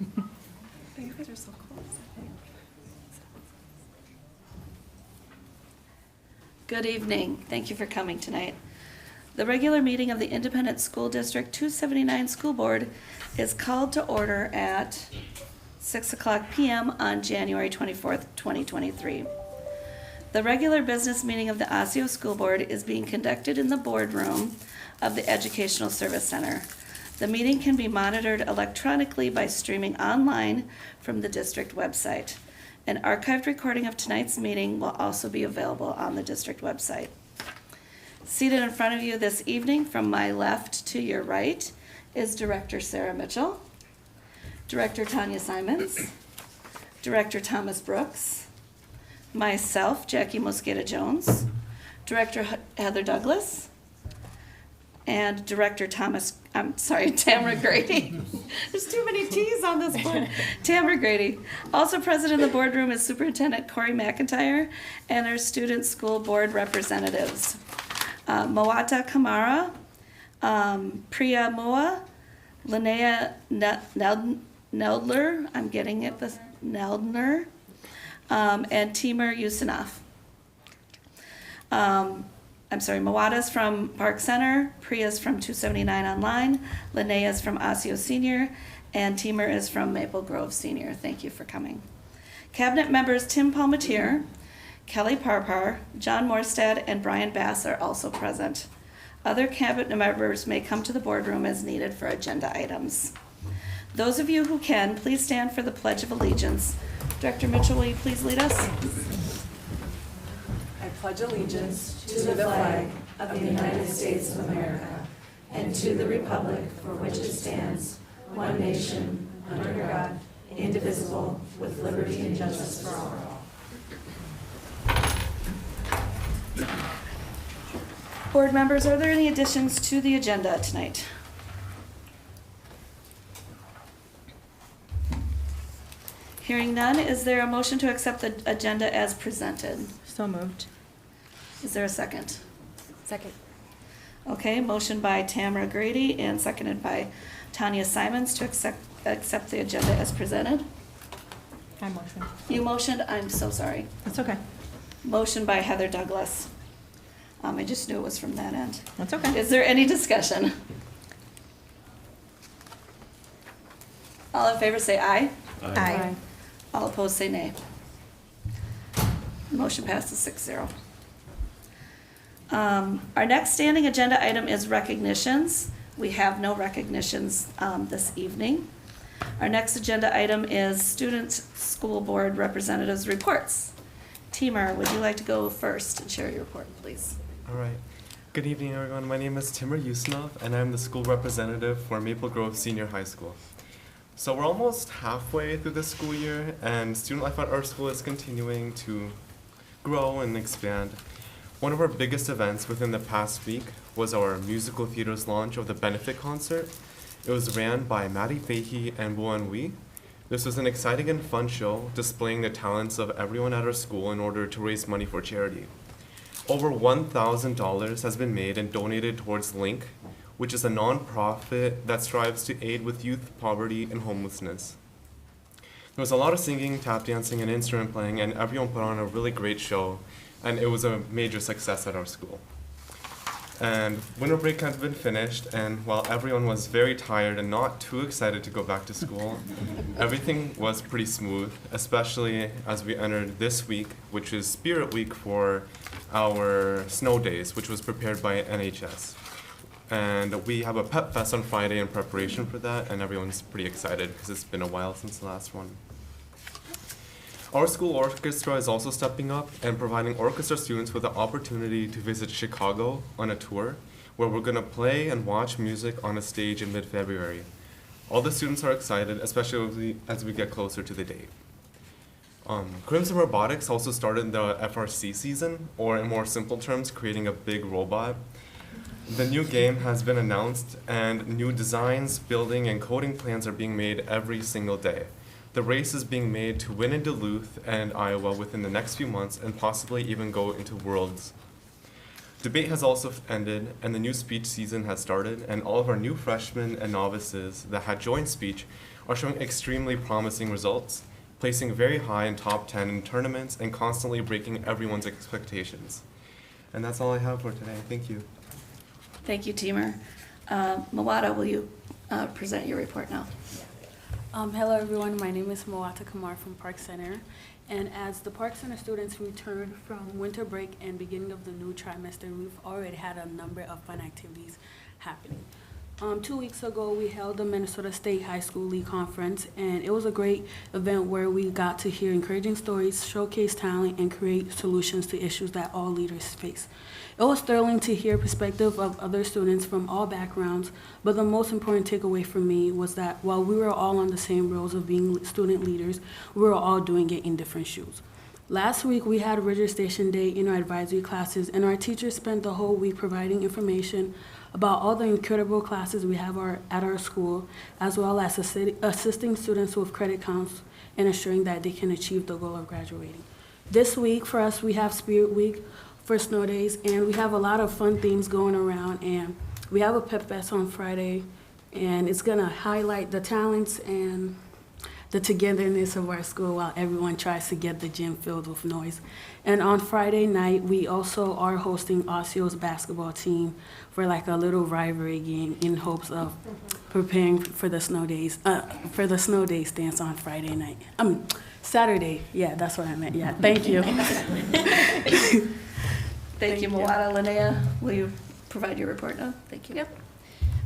You guys are so close, I think. Good evening. Thank you for coming tonight. The regular meeting of the Independent School District 279 School Board is called to order at 6:00 p.m. on January 24th, 2023. The regular business meeting of the Osseo School Board is being conducted in the boardroom of the Educational Service Center. The meeting can be monitored electronically by streaming online from the district website. An archived recording of tonight's meeting will also be available on the district website. Seated in front of you this evening, from my left to your right, is Director Sarah Mitchell, Director Tanya Simons, Director Thomas Brooks, myself, Jackie Mosqueda Jones, Director Heather Douglas, and Director Tamara Grady. There's too many T's on this board. Tamara Grady. Also present in the boardroom is Superintendent Corey McIntyre and our student school board representatives. Moata Kamara, Priya Moa, Linnea Neldler, I'm getting it, this Neldner, and Timur Yusinov. Moata's from Park Center, Priya's from 279 Online, Linnea's from Osseo Senior, and Timur is from Maple Grove Senior. Thank you for coming. Cabinet members Tim Palmatier, Kelly Parpar, John Morstad, and Brian Bass are also present. Other cabinet members may come to the boardroom as needed for agenda items. Those of you who can, please stand for the Pledge of Allegiance. Director Mitchell, will you please lead us? I pledge allegiance to the flag of the United States of America and to the republic for which it stands, one nation, under God, indivisible, with liberty and justice for all. Board members, are there any additions to the agenda tonight? Hearing none, is there a motion to accept the agenda as presented? So moved. Is there a second? Second. Okay, motion by Tamara Grady and seconded by Tanya Simons to accept the agenda as presented. I motion. You motioned, I'm so sorry. That's okay. Motion by Heather Douglas. I just knew it was from that end. That's okay. Is there any discussion? All in favor say aye. Aye. All opposed say nay. Motion passes 6-0. Our next standing agenda item is recognitions. We have no recognitions this evening. Our next agenda item is student school board representatives reports. Timur, would you like to go first and share your report, please? All right. Good evening, everyone. My name is Timur Yusinov, and I'm the school representative for Maple Grove Senior High School. So we're almost halfway through the school year, and student life at our school is continuing to grow and expand. One of our biggest events within the past week was our musical theater's launch of the benefit concert. It was ran by Maddie Fahey and Wuan Wee. This was an exciting and fun show displaying the talents of everyone at our school in order to raise money for charity. Over $1,000 has been made and donated towards Link, which is a non-profit that strives to aid with youth poverty and homelessness. There was a lot of singing, tap dancing, and instrument playing, and everyone put on a really great show, and it was a major success at our school. And winter break has been finished, and while everyone was very tired and not too excited to go back to school, everything was pretty smooth, especially as we entered this week, which is Spirit Week for our snow days, which was prepared by NHS. And we have a pep fest on Friday in preparation for that, and everyone's pretty excited because it's been a while since the last one. Our school orchestra is also stepping up and providing orchestra students with the opportunity to visit Chicago on a tour, where we're going to play and watch music on a stage in mid-February. All the students are excited, especially as we get closer to the date. Crimson Robotics also started the FRC season, or in more simple terms, creating a big robot. The new game has been announced, and new designs, building, and coding plans are being made every single day. The race is being made to win in Duluth and Iowa within the next few months and possibly even go into Worlds. Debate has also ended and the new speech season has started, and all of our new freshmen and novices that had joined speech are showing extremely promising results, placing very high in top 10 in tournaments and constantly breaking everyone's expectations. And that's all I have for today. Thank you. Thank you, Teamer. Mawada, will you present your report now? Hello everyone, my name is Moata Kamar from Park Center, and as the Park Center students return from winter break and beginning of the new trimester, we've already had a number of fun activities happening. 2 weeks ago, we held the Minnesota State High School League Conference, and it was a great event where we got to hear encouraging stories, showcase talent, and create solutions to issues that all leaders face. It was thrilling to hear perspective of other students from all backgrounds, but the most important takeaway for me was that while we were all on the same roles of being student leaders, we were all doing it in different shoes. Last week, we had registration day in our advisory classes, and our teachers spent the whole week providing information about all the incredible classes we have at our school, as well as assisting students with credit counts and ensuring that they can achieve the goal of graduating. This week, for us, we have Spirit Week for snow days, and we have a lot of fun themes going around, and we have a pep fest on Friday, and it's gonna highlight the talents and the togetherness of our school while everyone tries to get the gym filled with noise. And on Friday night, we also are hosting Osceola's basketball team for like a little rivalry game in hopes of preparing for the snow days dance on Friday night. Saturday. Yeah, that's what I meant. Yeah, thank you. Thank you, Mawada. Linnea, will you provide your report now? Thank you. Yep.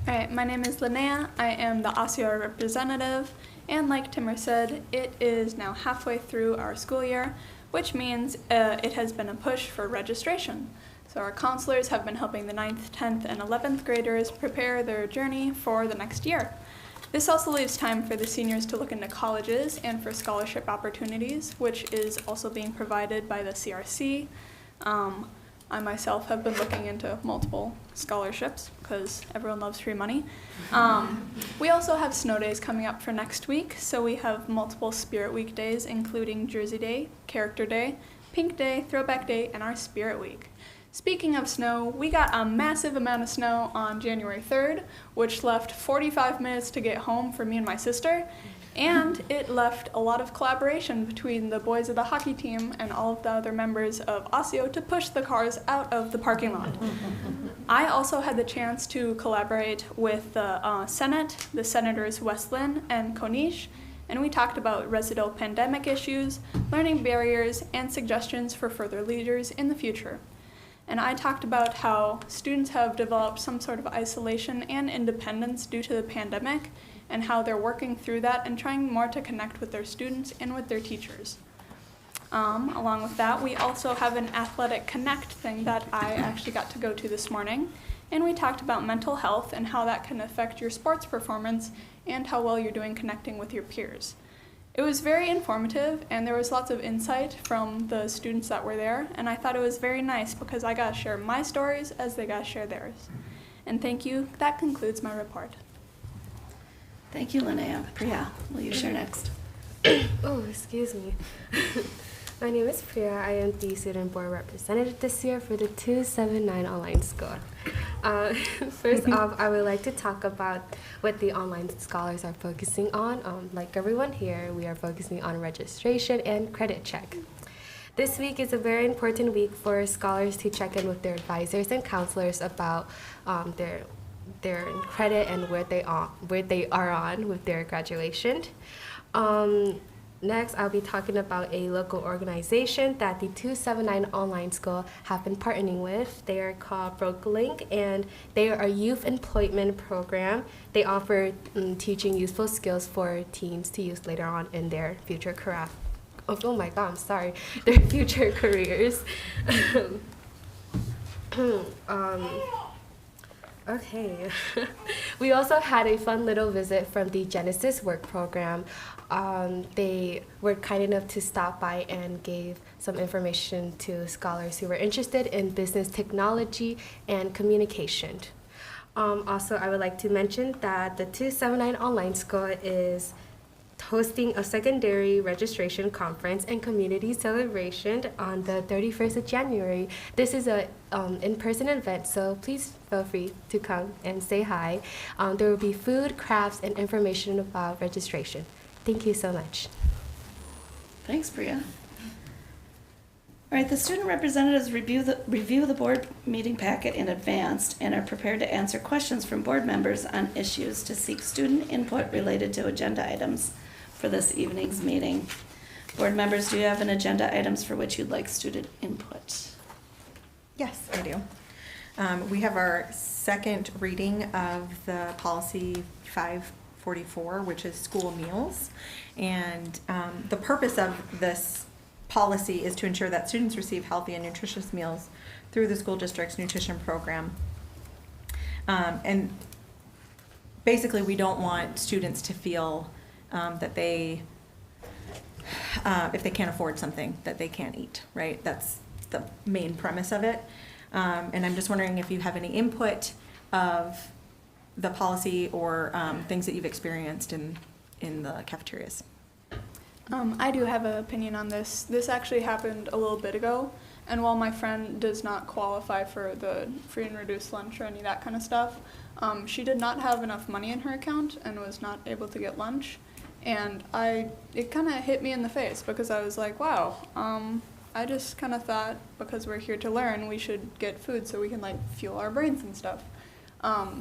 All right, my name is Linnea. I am the Osceola representative, and like Timmer said, it is now halfway through our school year, which means it has been a push for registration. So our counselors have been helping the 9th, 10th, and 11th graders prepare their journey for the next year. This also leaves time for the seniors to look into colleges and for scholarship opportunities, which is also being provided by the CRC. I myself have been looking into multiple scholarships because everyone loves free money. We also have snow days coming up for next week, so we have multiple Spirit Week days, including Jersey Day, Character Day, Pink Day, Throwback Day, and our Spirit Week. Speaking of snow, we got a massive amount of snow on January 3rd, which left 45 minutes to get home for me and my sister. And it left a lot of collaboration between the boys of the hockey team and all of the other members of Osseo to push the cars out of the parking lot. I also had the chance to collaborate with the Senate, the Senators Westlin and Konish, and we talked about residual pandemic issues, learning barriers, and suggestions for further leaders in the future. And I talked about how students have developed some sort of isolation and independence due to the pandemic, and how they're working through that and trying more to connect with their students and with their teachers. Along with that, we also have an Athletic Connect thing that I actually got to go to this morning, and we talked about mental health and how that can affect your sports performance and how well you're doing connecting with your peers. It was very informative, and there was lots of insight from the students that were there, and I thought it was very nice because I got to share my stories as they got to share theirs. And thank you. That concludes my report. Thank you, Linnea. Priya, will you share next? Oh, excuse me. My name is Priya. I am the student board representative this year for the 279 online school. First off, I would like to talk about what the online scholars are focusing on. Like everyone here, we are focusing on registration and credit check. This week is a very important week for scholars to check in with their advisors and counselors about their credit and where they are on with their graduation. Next, I'll be talking about a local organization that the 279 online school have been partnering with. They are called BrokeLink, and they are a youth employment program. They offer teaching useful skills for teens to use later on in their future career. Oh my God, I'm sorry. Their future careers. Okay. We also had a fun little visit from the Genesis Work Program. They were kind enough to stop by and gave some information to scholars who were interested in business technology and communication. Also, I would like to mention that the 279 online school is hosting a secondary registration conference and community celebration on the 31st of January. This is a in-person event, so please feel free to come and say hi. There will be food, crafts, and information about registration. Thank you so much. Thanks, Priya. All right, the student representatives review the board meeting packet in advance and are prepared to answer questions from board members on issues to seek student input related to agenda items for this evening's meeting. Board members, do you have an agenda items for which you'd like student input? Yes, I do. We have our second reading of the policy 544, which is school meals. And the purpose of this policy is to ensure that students receive healthy and nutritious meals through the school district's nutrition program. And basically, we don't want students to feel that they, if they can't afford something, that they can't eat, right? That's the main premise of it. And I'm just wondering if you have any input of the policy or things that you've experienced in the cafeterias. I do have an opinion on this. This actually happened a little bit ago, and while my friend does not qualify for the free and reduced lunch or any of that kind of stuff, she did not have enough money in her account and was not able to get lunch. And it kind of hit me in the face because I was like, wow, I just kind of thought because we're here to learn, we should get food so we can like fuel our brains and stuff.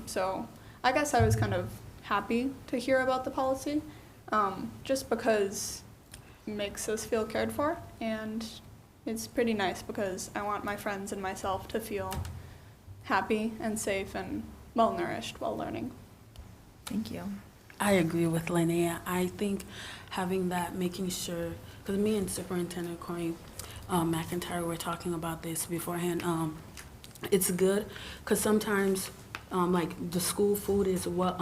So I guess I was kind of happy to hear about the policy, just because it makes us feel cared for, and it's pretty nice because I want my friends and myself to feel happy and safe and well-nourished while learning. Thank you. I agree with Linnea. I think having that, making sure, because me and Superintendent Corey McIntyre were talking about this beforehand, it's good because sometimes like the school food is what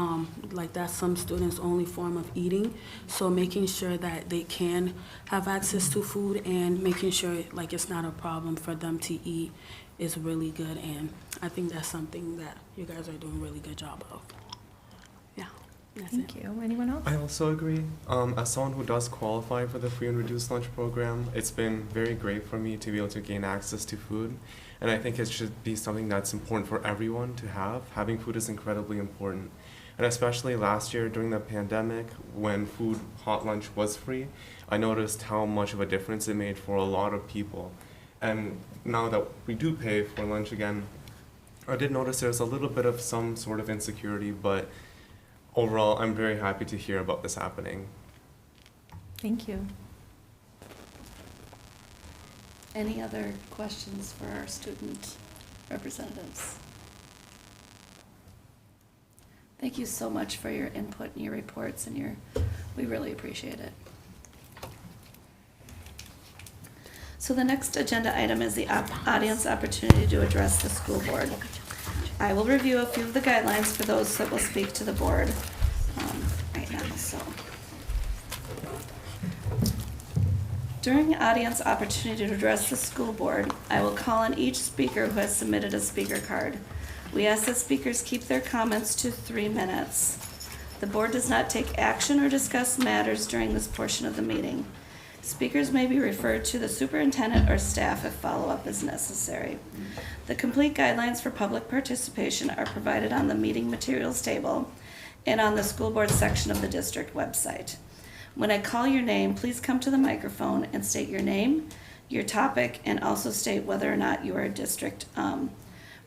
like that's some students' only form of eating. So making sure that they can have access to food and making sure like it's not a problem for them to eat is really good. And I think that's something that you guys are doing a really good job of. Yeah, that's Thank it. you. Anyone else? I also agree. As someone who does qualify for the free and reduced lunch program, it's been very great for me to be able to gain access to food. And I think it should be something that's important for everyone to have. Having food is incredibly important. And especially last year during the pandemic, when hot lunch was free, I noticed how much of a difference it made for a lot of people. And now that we do pay for lunch again, I did notice there's a little bit of some sort of insecurity, but overall, I'm very happy to hear about this happening. Thank you. Any other questions for our student representatives? Thank you so much for your input and your reports and we really appreciate it. So the next agenda item is the audience opportunity to address the school board. I will review a few of the guidelines for those that will speak to the board right now. So, during audience opportunity to address the school board, I will call on each speaker who has submitted a speaker card. We ask that speakers keep their comments to 3 minutes. The board does not take action or discuss matters during this portion of the meeting. Speakers may be referred to the superintendent or staff if follow-up is necessary. The complete guidelines for public participation are provided on the meeting materials table and on the school board section of the district website. When I call your name, please come to the microphone and state your name, your topic, and also state whether or not you are a district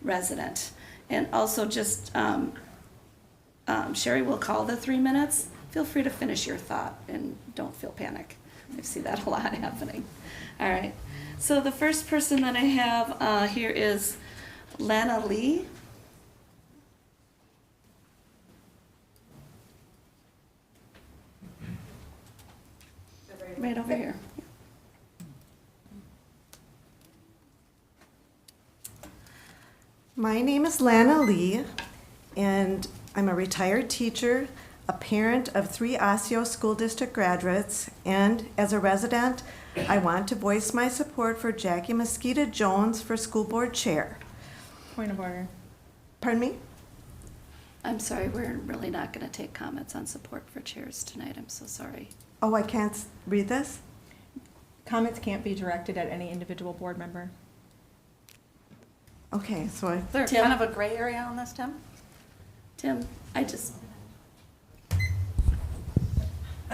resident. And also just, Sherry will call the 3 minutes. Feel free to finish your thought and don't feel panic. I see that a lot happening. All right. So the first person that I have here is Lana Lee. Right over here. My name is Lana Lee, and I'm a retired teacher, a parent of 3 Osseo School District graduates, and as a resident, I want to voice my support for Jackie Mosquita Jones for school board chair. Point of order. Pardon me? I'm sorry, we're really not going to take comments on support for chairs tonight. I'm so sorry. Oh, I can't read this? Comments can't be directed at any individual board member. Okay, so I, Is there Tim? kind of a gray area on this, Tim? Tim, I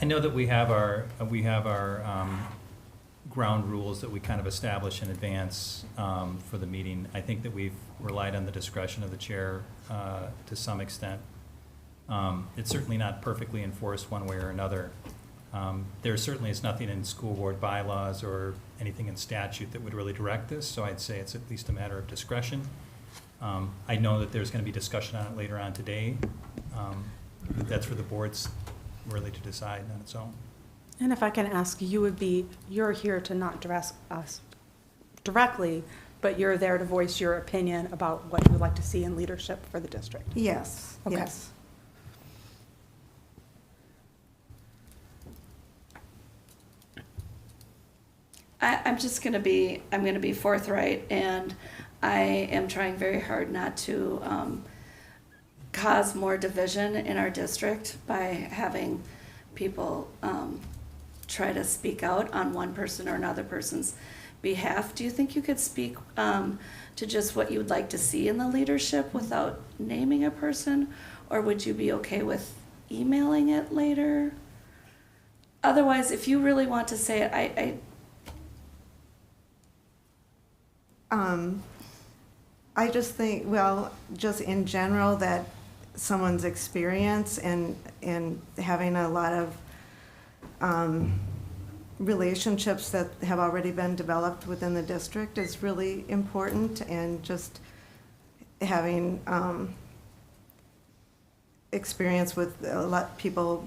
know that we have our ground rules that we kind of establish in advance for the meeting. I think that we've relied on the discretion of the chair to some extent. It's certainly not perfectly enforced one way or another. There certainly is nothing in school board bylaws or anything in statute that would really direct this, so I'd say it's at least a matter of discretion. I know that there's going to be discussion on it later on today. That's for the boards really to decide on its own. And if I can ask, you're here to not address us directly, but you're there to voice your opinion about what you would like to see in leadership for the district. yes, Okay. yes. I'm just going to be forthright, and I am trying very hard not to cause more division in our district by having people try to speak out on one person or another person's behalf. Do you think you could speak to just what you would like to see in the leadership without naming a person, or would you be okay with emailing it later? Otherwise, if you really want to say it, I just think, well, just in general, that someone's experience and having a lot of relationships that have already been developed within the district is really important, and just having experience with a lot of people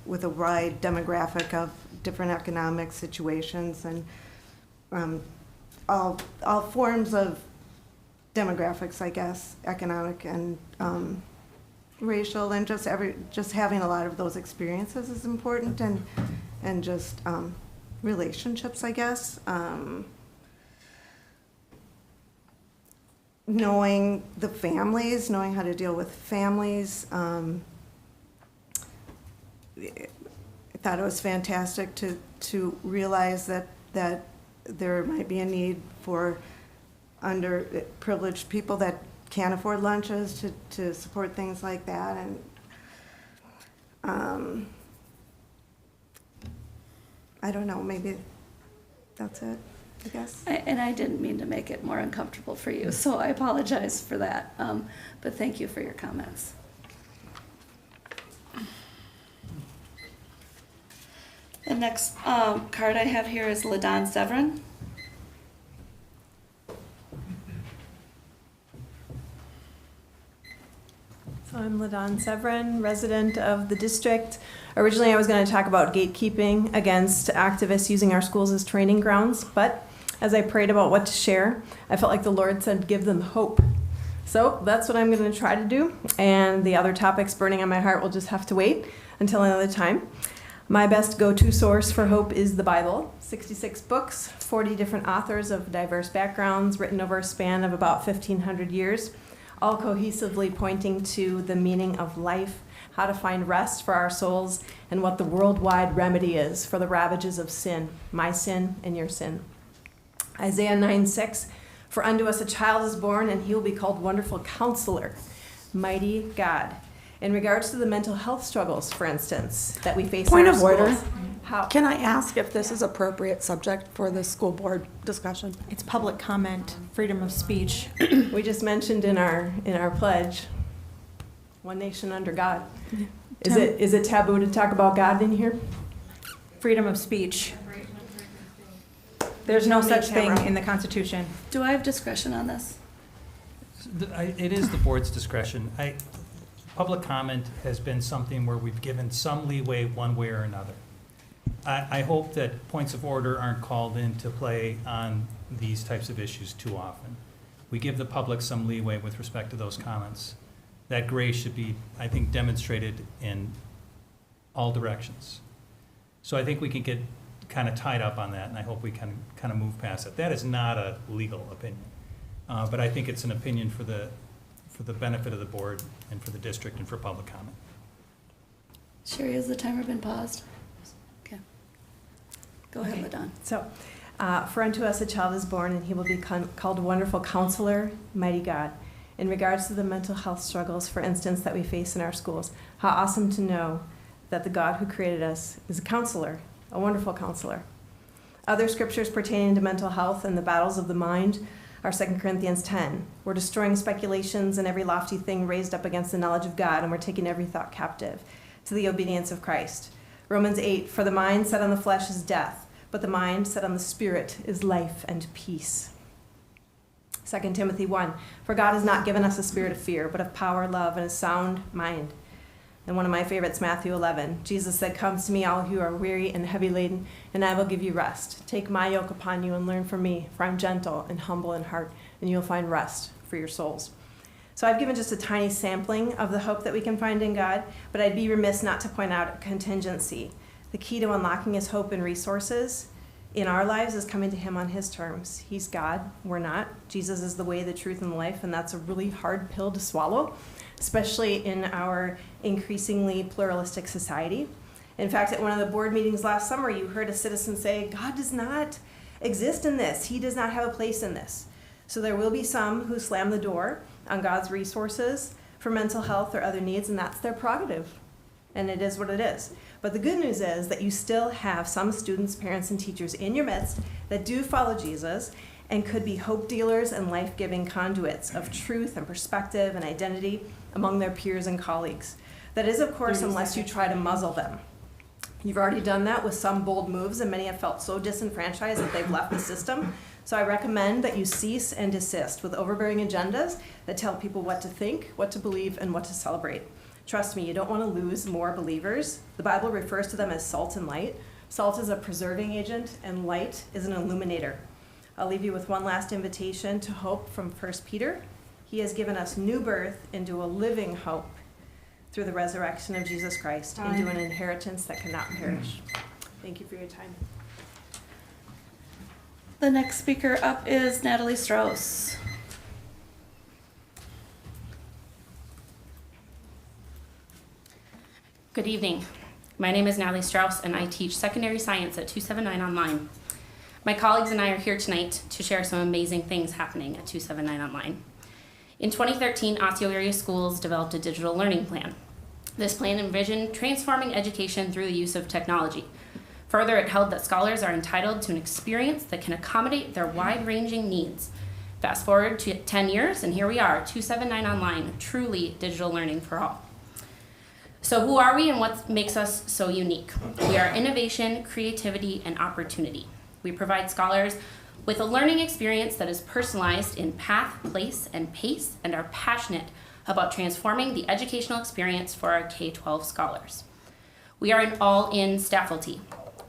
with a wide demographic of different economic situations, and all forms of demographics, I guess, economic and racial, and just having a lot of those experiences is important, and just relationships, I guess. Knowing the families, knowing how to deal with families. I thought it was fantastic to realize that there might be a need for underprivileged people that can't afford lunches to support things like that, and I don't know, maybe that's it, I guess. and I didn't mean to make it more uncomfortable for you, so I apologize for that. But thank you for your comments. The next card I have here is LaDon Severin. So I'm LaDon Severin, resident of the district. Originally, I was going to talk about gatekeeping against activists using our schools as training grounds, but as I prayed about what to share, I felt like the Lord said, give them hope. So that's what I'm going to try to do, and the other topics burning on my heart will just have to wait until another time. My best go-to source for hope is the Bible. 66 books, 40 different authors of diverse backgrounds, written over a span of about 1,500 years, all cohesively pointing to the meaning of life, how to find rest for our souls, and what the worldwide remedy is for the ravages of sin, my sin and your sin. Isaiah 9:6, for unto us a child is born, and he will be called Wonderful Counselor, Mighty God. In regards to the mental health struggles, for instance, that we face Point in our of order. schools, how Can I ask if this is appropriate subject for the school board discussion? It's public comment, freedom of speech. we just mentioned in our pledge, one nation under God. Is it taboo to talk about God in here? Freedom of speech. There's no such thing in the Constitution. Do I have discretion on this? It is the board's discretion. Public comment has been something where we've given some leeway one way or another. I hope that points of order aren't called into play on these types of issues too often. We give the public some leeway with respect to those comments. That grace should be, I think, demonstrated in all directions. So I think we can get kind of tied up on that, and I hope we can kind of move past it. That is not a legal opinion, but I think it's an opinion for for the benefit of the board and for the district and for public comment. Sherry, has the timer been paused? Okay. Go ahead, LaDon. So, for unto us a child is born, and he will be called a wonderful counselor, mighty God. In regards to the mental health struggles, for instance, that we face in our schools, how awesome to know that the God who created us is a counselor, a wonderful counselor. Other scriptures pertaining to mental health and the battles of the mind are 2 Corinthians 10. We're destroying speculations and every lofty thing raised up against the knowledge of God, and we're taking every thought captive to the obedience of Christ. Romans 8, for the mind set on the flesh is death, but the mind set on the spirit is life and peace. 2 Timothy 1, for God has not given us a spirit of fear, but of power, love, and a sound mind. And one of my favorites, Matthew 11. Jesus said, come to me, all who are weary and heavy laden, and I will give you rest. Take my yoke upon you and learn from me, for I'm gentle and humble in heart, and you'll find rest for your souls. So I've given just a tiny sampling of the hope that we can find in God, but I'd be remiss not to point out a contingency. The key to unlocking his hope and resources in our lives is coming to him on his terms. He's God, we're not. Jesus is the way, the truth, and the life, and that's a really hard pill to swallow, especially in our increasingly pluralistic society. In fact, at one of the board meetings last summer, you heard a citizen say, God does not exist in this. He does not have a place in this. So there will be some who slam the door on God's resources for mental health or other needs, and that's their prerogative. And it is what it is. But the good news is that you still have some students, parents, and teachers in your midst that do follow Jesus and could be hope dealers and life-giving conduits of truth and perspective and identity among their peers and colleagues. That is, of course, unless you try to muzzle them. You've already done that with some bold moves, and many have felt so disenfranchised that they've left the system. So I recommend that you cease and desist with overbearing agendas that tell people what to think, what to believe, and what to celebrate. Trust me, you don't want to lose more believers. The Bible refers to them as salt and light. Salt is a preserving agent, and light is an illuminator. I'll leave you with one last invitation to hope from 1 Peter. He has given us new birth into a living hope through the resurrection of Jesus Christ, into an inheritance that cannot perish. Thank you for your time. The next speaker up is Natalie Strauss. Good evening. My name is Natalie Strauss, and I teach secondary science at 279 Online. My colleagues and I are here tonight to share some amazing things happening at 279 Online. In 2013, Osseo area schools developed a digital learning plan. This plan envisioned transforming education through the use of technology. Further, it held that scholars are entitled to an experience that can accommodate their wide-ranging needs. Fast forward to 10 years, and here we are, 279 Online, truly digital learning for all. So who are we and what makes us so unique? We are innovation, creativity, and opportunity. We provide scholars with a learning experience that is personalized in path, place, and pace, and are passionate about transforming the educational experience for our K-12 scholars. We are an all-in faculty.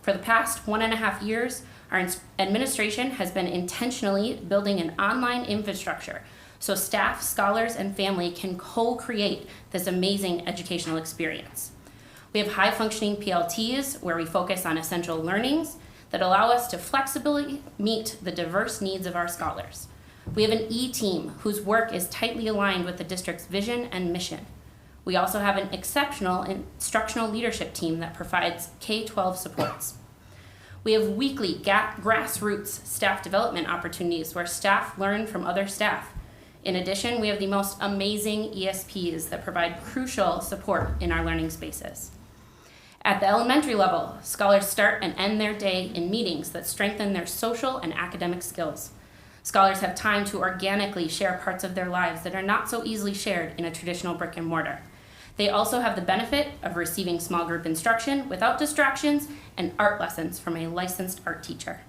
For the past 1.5 years, our administration has been intentionally building an online infrastructure so staff, scholars, and family can co-create this amazing educational experience. We have high-functioning PLTs where we focus on essential learnings that allow us to flexibly meet the diverse needs of our scholars. We have an E-team whose work is tightly aligned with the district's vision and mission. We also have an exceptional instructional leadership team that provides K-12 supports. We have weekly grassroots staff development opportunities where staff learn from other staff. In addition, we have the most amazing ESPs that provide crucial support in our learning spaces. At the elementary level, scholars start and end their day in meetings that strengthen their social and academic skills. Scholars have time to organically share parts of their lives that are not so easily shared in a traditional brick and mortar. They also have the benefit of receiving small group instruction without distractions and art lessons from a licensed art teacher.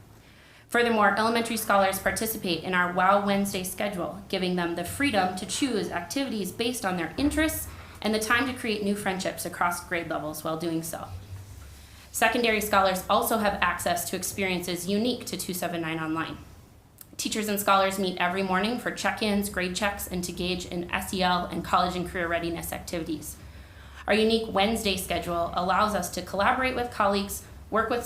Furthermore, elementary scholars participate in our Wow Wednesday schedule, giving them the freedom to choose activities based on their interests and the time to create new friendships across grade levels while doing so. Secondary scholars also have access to experiences unique to 279 Online. Teachers and scholars meet every morning for check-ins, grade checks, and to engage in SEL and college and career readiness activities. Our unique Wednesday schedule allows us to collaborate with colleagues, work with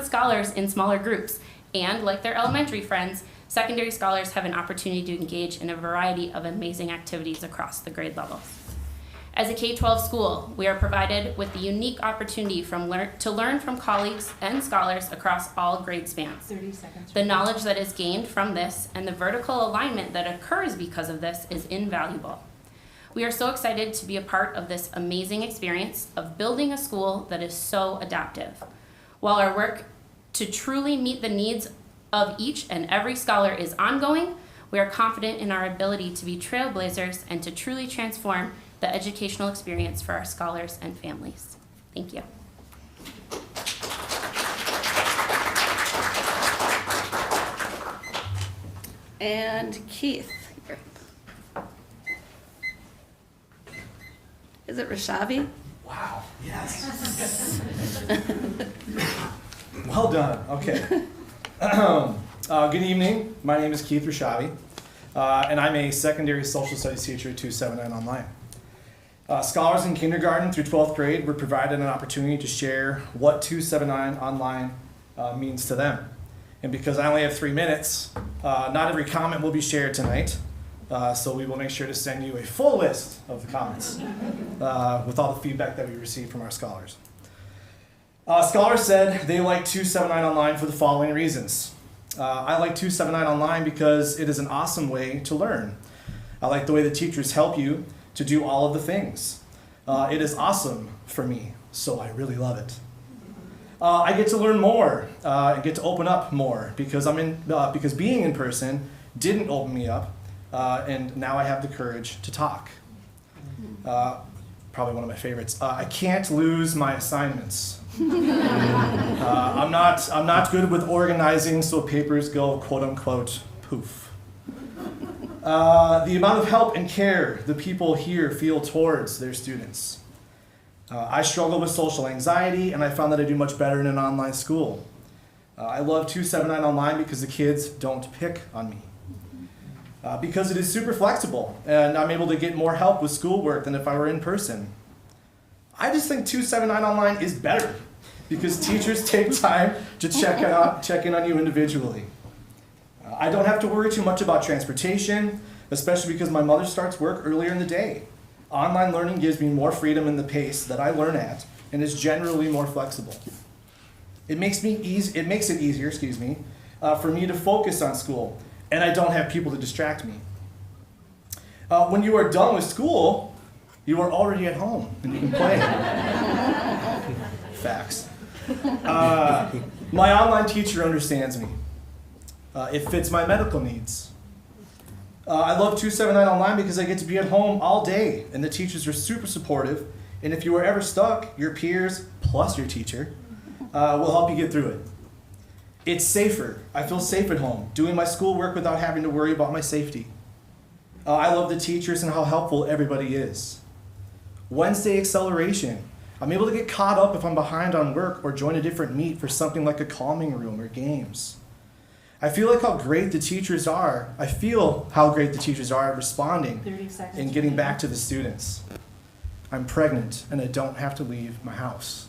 scholars in smaller groups, and, like their elementary friends, Secondary scholars have an opportunity to engage in a variety of amazing activities across the grade levels. As a K-12 school, we are provided with the unique opportunity to learn from colleagues and scholars across all grade spans. 30 seconds. The knowledge that is gained from this and the vertical alignment that occurs because of this is invaluable. We are so excited to be a part of this amazing experience of building a school that is so adaptive. While our work to truly meet the needs of each and every scholar is ongoing, we are confident in our ability to be trailblazers and to truly transform the educational experience for our scholars and families. Thank you. And Keith. Is it Rashavi? Wow, yes. Well done, okay. Good evening, my name is Keith Rashavi, and I'm a secondary social studies teacher at 279 Online. Scholars in kindergarten through 12th grade were provided an opportunity to share what 279 Online means to them. And because I only have 3 minutes, not every comment will be shared tonight. So we will make sure to send you a full list of the comments with all the feedback that we received from our scholars. Scholars said they like 279 Online for the following reasons. I like 279 Online because it is an awesome way to learn. I like the way the teachers help you to do all of the things. It is awesome for me, so I really love it. I get to learn more and get to open up more because because being in person didn't open me up, and now I have the courage to talk. Probably one of my favorites. I can't lose my assignments. I'm not good with organizing, so papers go quote unquote poof. The amount of help and care the people here feel towards their students. I struggle with social anxiety, and I found that I do much better in an online school. I love 279 Online because the kids don't pick on me. Because it is super flexible, and I'm able to get more help with schoolwork than if I were in person. I just think 279 Online is better because teachers take time to check in on you individually. I don't have to worry too much about transportation, especially because my mother starts work earlier in the day. Online learning gives me more freedom in the pace that I learn at and is generally more flexible. It makes it easier, for me to focus on school, and I don't have people to distract me. When you are done with school, you are already at home and you can play. Facts. My online teacher understands me. It fits my medical needs. I love 279 Online because I get to be at home all day, and the teachers are super supportive, and if you are ever stuck, your peers, plus your teacher, will help you get through it. It's safer. I feel safe at home, doing my schoolwork without having to worry about my safety. I love the teachers and how helpful everybody is. Wednesday acceleration. I'm able to get caught up if I'm behind on work or join a different meet for something like a calming room or games. I feel how great the teachers are at responding and getting back to the students. I'm pregnant and I don't have to leave my house.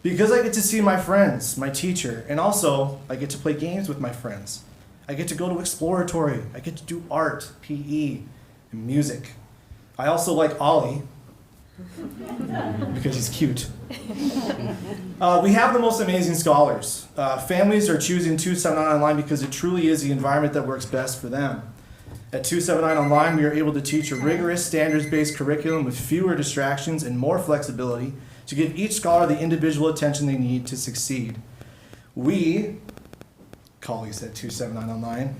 Because I get to see my friends, my teacher, and also I get to play games with my friends. I get to go to exploratory, I get to do art, PE, and music. I also like Ollie, because he's cute. We have the most amazing scholars. Families are choosing 279 Online because it truly is the environment that works best for them. At 279 Online, we are able to teach a rigorous standards-based curriculum with fewer distractions and more flexibility to give each scholar the individual attention they need to succeed. We, colleagues at 279 Online,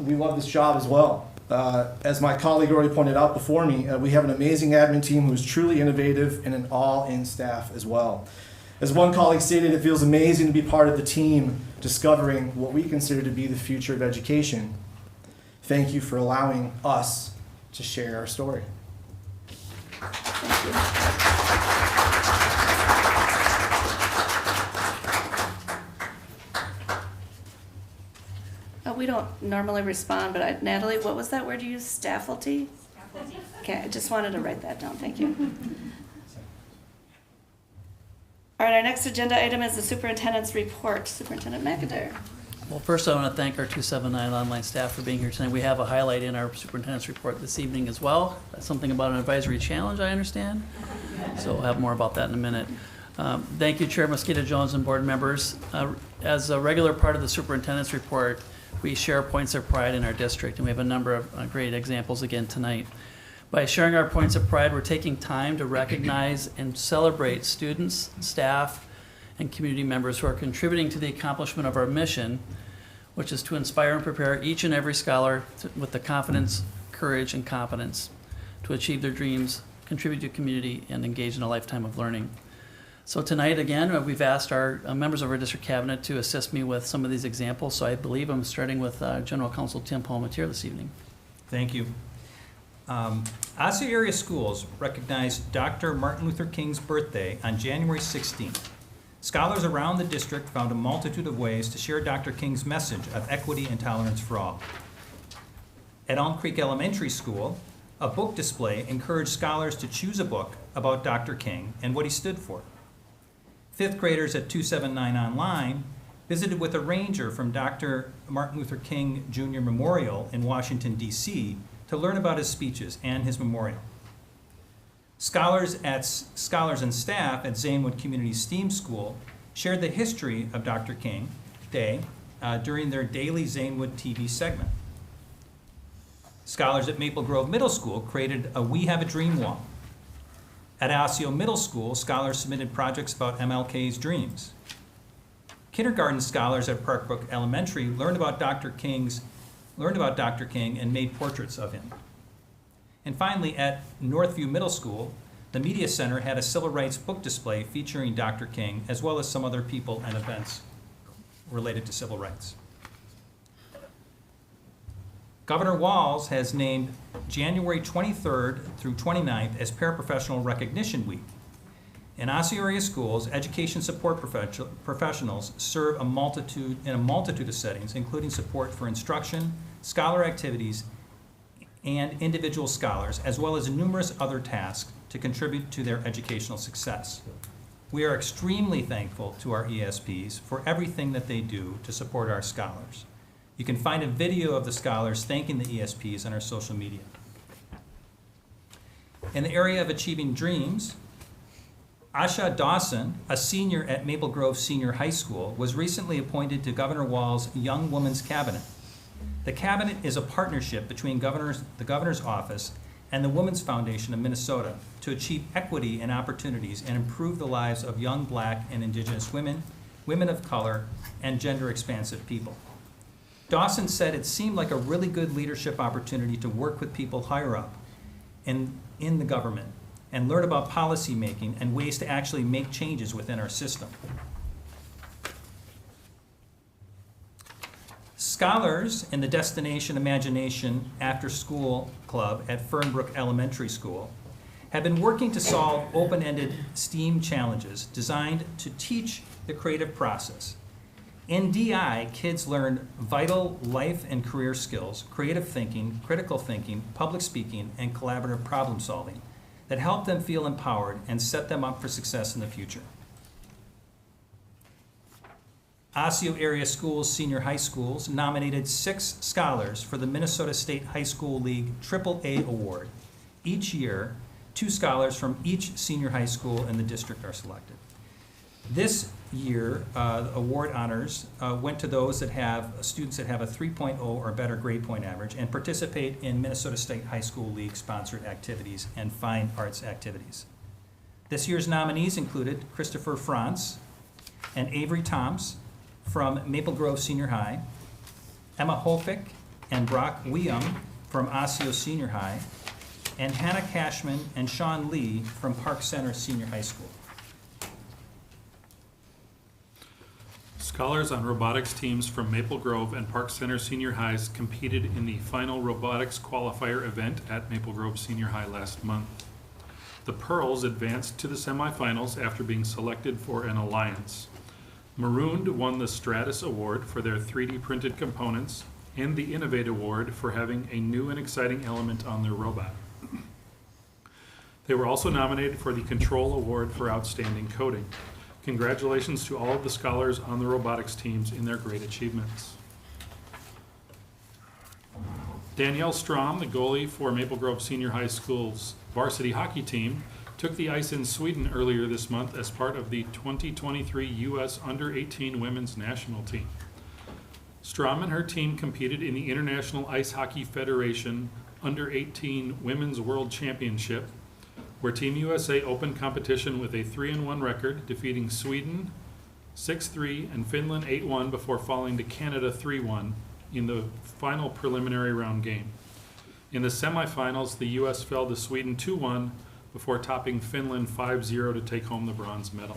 we love this job as well. As my colleague already pointed out before me, we have an amazing admin team who is truly innovative and an all-in staff as well. As one colleague stated, it feels amazing to be part of the team discovering what we consider to be the future of education. Thank you for allowing us to share our story. Thank you. We don't normally respond, but Natalie, what was that word you used? Staffalty? Staffalty. Okay, I just wanted to write that down. Thank you. All right, our next agenda item is the superintendent's report. Superintendent McIntyre. Well, first I want to thank our 279 online staff for being here tonight. We have a highlight in our superintendent's report this evening as well. That's something about an advisory challenge, I understand. So we'll have more about that in a minute. Thank you, Chair Mosquito Jones and board members. As a regular part of the superintendent's report, we share points of pride in our district, and we have a number of great examples again tonight. By sharing our points of pride, we're taking time to recognize and celebrate students, staff, and community members who are contributing to the accomplishment of our mission, which is to inspire and prepare each and every scholar with the confidence, courage, and competence to achieve their dreams, contribute to community, and engage in a lifetime of learning. So tonight, again, we've asked our members of our district cabinet to assist me with some of these examples. So I believe I'm starting with General Counsel Tim Palmatier this evening. Thank you. Osseo area schools recognize Dr. Martin Luther King's birthday on January 16th. Scholars around the district found a multitude of ways to share Dr. King's message of equity and tolerance for all. At Elm Creek Elementary School, a book display encouraged scholars to choose a book about Dr. King and what he stood for. Fifth graders at 279 Online visited with a ranger from Dr. Martin Luther King Jr. Memorial in Washington, D.C. to learn about his speeches and his memorial. Scholars and staff at Zanewood Community STEAM School shared the history of Dr. King Day during their daily Zanewood TV segment. Scholars at Maple Grove Middle School created a We Have a Dream wall. At Osseo Middle School, scholars submitted projects about MLK's dreams. Kindergarten scholars at Parkbrook Elementary learned about Dr. King and made portraits of him. And finally, at Northview Middle School, the Media Center had a civil rights book display featuring Dr. King, as well as some other people and events related to civil rights. Governor Walz has named January 23rd through 29th as Paraprofessional Recognition Week. In Osseo area schools, education support professionals serve in a multitude of settings, including support for instruction, scholar activities, and individual scholars, as well as numerous other tasks to contribute to their educational success. We are extremely thankful to our ESPs for everything that they do to support our scholars. You can find a video of the scholars thanking the ESPs on our social media. In the area of achieving dreams, Asha Dawson, a senior at Maple Grove Senior High School, was recently appointed to Governor Walz's Young Women's Cabinet. The cabinet is a partnership between the governor's office and the Women's Foundation of Minnesota to achieve equity and opportunities and improve the lives of young Black and Indigenous women, women of color, and gender-expansive people. Dawson said it seemed like a really good leadership opportunity to work with people higher up in the government and learn about policy making and ways to actually make changes within our system. Scholars in the Destination Imagination After School Club at Fernbrook Elementary School have been working to solve open-ended STEAM challenges designed to teach the creative process. In DI, kids learn vital life and career skills, creative thinking, critical thinking, public speaking, and collaborative problem solving that help them feel empowered and set them up for success in the future. Osseo area schools, senior high schools, nominated 6 scholars for the Minnesota State High School League AAA Award. Each year, 2 scholars from each senior high school in the district are selected. This year, award honors went to those that have students that have a 3.0 or better grade point average and participate in Minnesota State High School League sponsored activities and fine arts activities. This year's nominees included Christopher Franz and Avery Toms from Maple Grove Senior High, Emma Hofick and Brock Weum from Osseo Senior High, and Hannah Cashman and Sean Lee from Park Center Senior High School. Scholars on robotics teams from Maple Grove and Park Center Senior Highs competed in the final robotics qualifier event at Maple Grove Senior High last month. The Pearls advanced to the semifinals after being selected for an alliance. Marooned won the Stratus Award for their 3D printed components and the Innovate Award for having a new and exciting element on their robot. They were also nominated for the Control Award for Outstanding Coding. Congratulations to all of the scholars on the robotics teams in their great achievements. Danielle Strom, the goalie for Maple Grove Senior High School's varsity hockey team, took the ice in Sweden earlier this month as part of the 2023 U.S. Under-18 Women's National Team. Strom and her team competed in the International Ice Hockey Federation Under-18 Women's World Championship, where Team USA opened competition with a 3-1 record, defeating Sweden 6-3 and Finland 8-1 before falling to Canada 3-1 in the final preliminary round game. In the semifinals, the U.S. fell to Sweden 2-1 before topping Finland 5-0 to take home the bronze medal.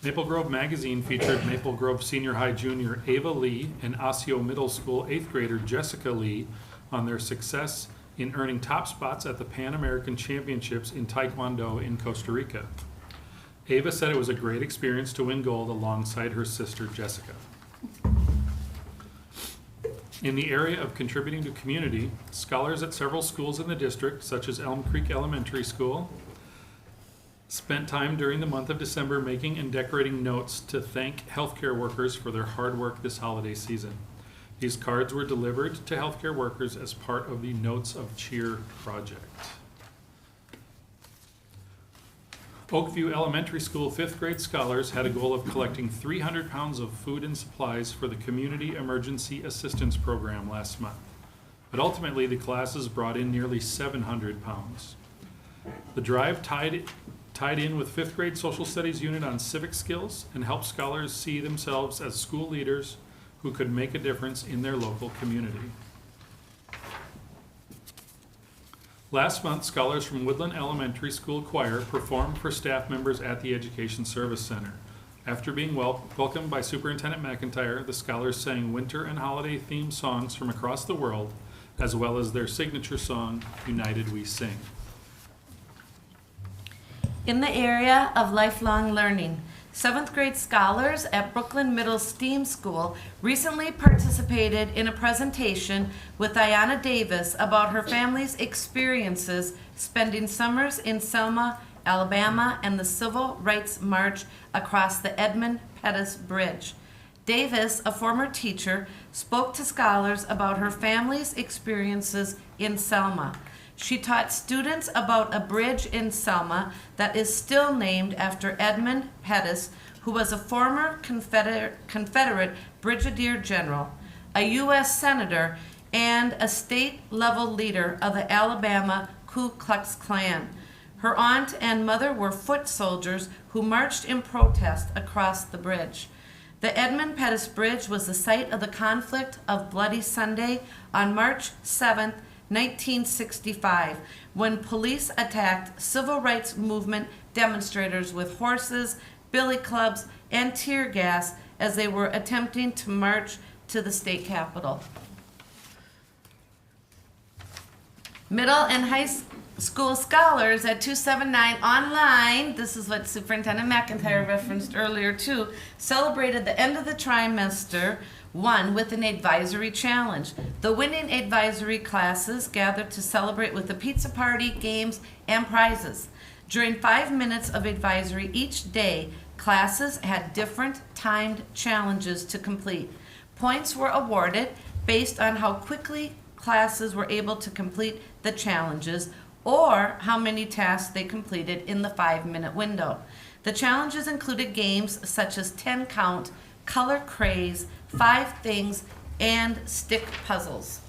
Maple Grove Magazine featured Maple Grove Senior High junior Ava Lee and Osseo Middle School 8th grader Jessica Lee on their success in earning top spots at the Pan American Championships in Taekwondo in Costa Rica. Ava said it was a great experience to win gold alongside her sister Jessica. In the area of contributing to community, scholars at several schools in the district, such as Elm Creek Elementary School, spent time during the month of December making and decorating notes to thank healthcare workers for their hard work this holiday season. These cards were delivered to healthcare workers as part of the Notes of Cheer project. Oakview Elementary School 5th grade scholars had a goal of collecting 300 pounds of food and supplies for the Community Emergency Assistance Program last month. But ultimately, the classes brought in nearly 700 pounds. The drive tied in with 5th grade social studies unit on civic skills and helped scholars see themselves as school leaders who could make a difference in their local community. Last month, scholars from Woodland Elementary School Choir performed for staff members at the Education Service Center. After being welcomed by Superintendent McIntyre, the scholars sang winter and holiday themed songs from across the world, as well as their signature song, United We Sing. In the area of lifelong learning, 7th grade scholars at Brooklyn Middle STEAM School recently participated in a presentation with Ayanna Davis about her family's experiences spending summers in Selma, Alabama, and the Civil Rights March across the Edmund Pettus Bridge. Davis, a former teacher, spoke to scholars about her family's experiences in Selma. She taught students about a bridge in Selma that is still named after Edmund Pettus, who was a former Confederate brigadier general, a U.S. senator, and a state-level leader of the Alabama Ku Klux Klan. Her aunt and mother were foot soldiers who marched in protest across the bridge. The Edmund Pettus Bridge was the site of the conflict of Bloody Sunday on March 7th, 1965, when police attacked civil rights movement demonstrators with horses, billy clubs, and tear gas as they were attempting to march to the state capitol. Middle and high school scholars at 279 online, this is what Superintendent McIntyre referenced earlier too, celebrated the end of the trimester one with an advisory challenge. The winning advisory classes gathered to celebrate with a pizza party, games, and prizes. During 5 minutes of advisory each day, classes had different timed challenges to complete. Points were awarded based on how quickly classes were able to complete the challenges or how many tasks they completed in the 5-minute window. The challenges included games such as 10 count, color craze, 5 things, and stick puzzles.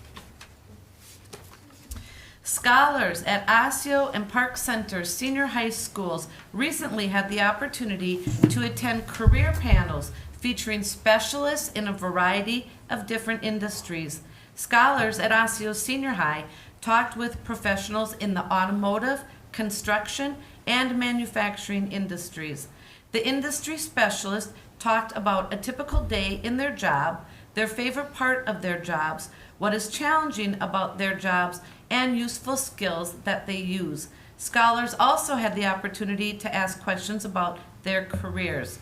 Scholars at Osseo and Park Center senior high schools recently had the opportunity to attend career panels featuring specialists in a variety of different industries. Scholars at Osseo Senior High talked with professionals in the automotive, construction, and manufacturing industries. The industry specialists talked about a typical day in their job, their favorite part of their jobs, what is challenging about their jobs, and useful skills that they use. Scholars also had the opportunity to ask questions about their careers.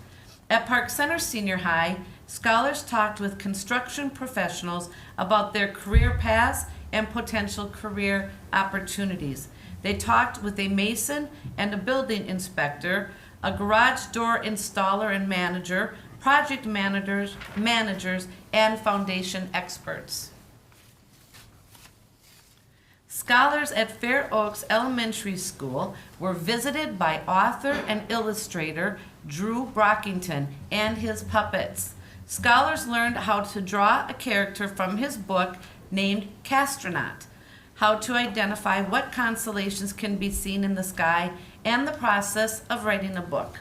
At Park Center Senior High, scholars talked with construction professionals about their career paths and potential career opportunities. They talked with a mason and a building inspector, a garage door installer and manager, project managers, and foundation experts. Scholars at Fair Oaks Elementary School were visited by author and illustrator Drew Brockington and his puppets. Scholars learned how to draw a character from his book named Castronaut, how to identify what constellations can be seen in the sky, and the process of writing a book.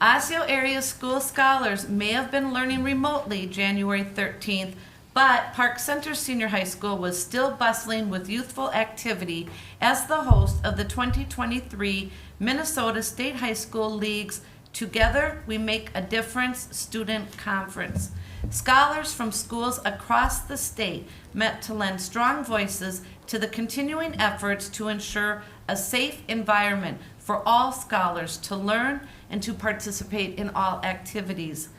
Osseo area school scholars may have been learning remotely January 13th, but Park Center Senior High School was still bustling with youthful activity as the host of the 2023 Minnesota State High School League's Together We Make a Difference Student Conference. Scholars from schools across the state met to lend strong voices to the continuing efforts to ensure a safe environment for all scholars to learn and to participate in all activities.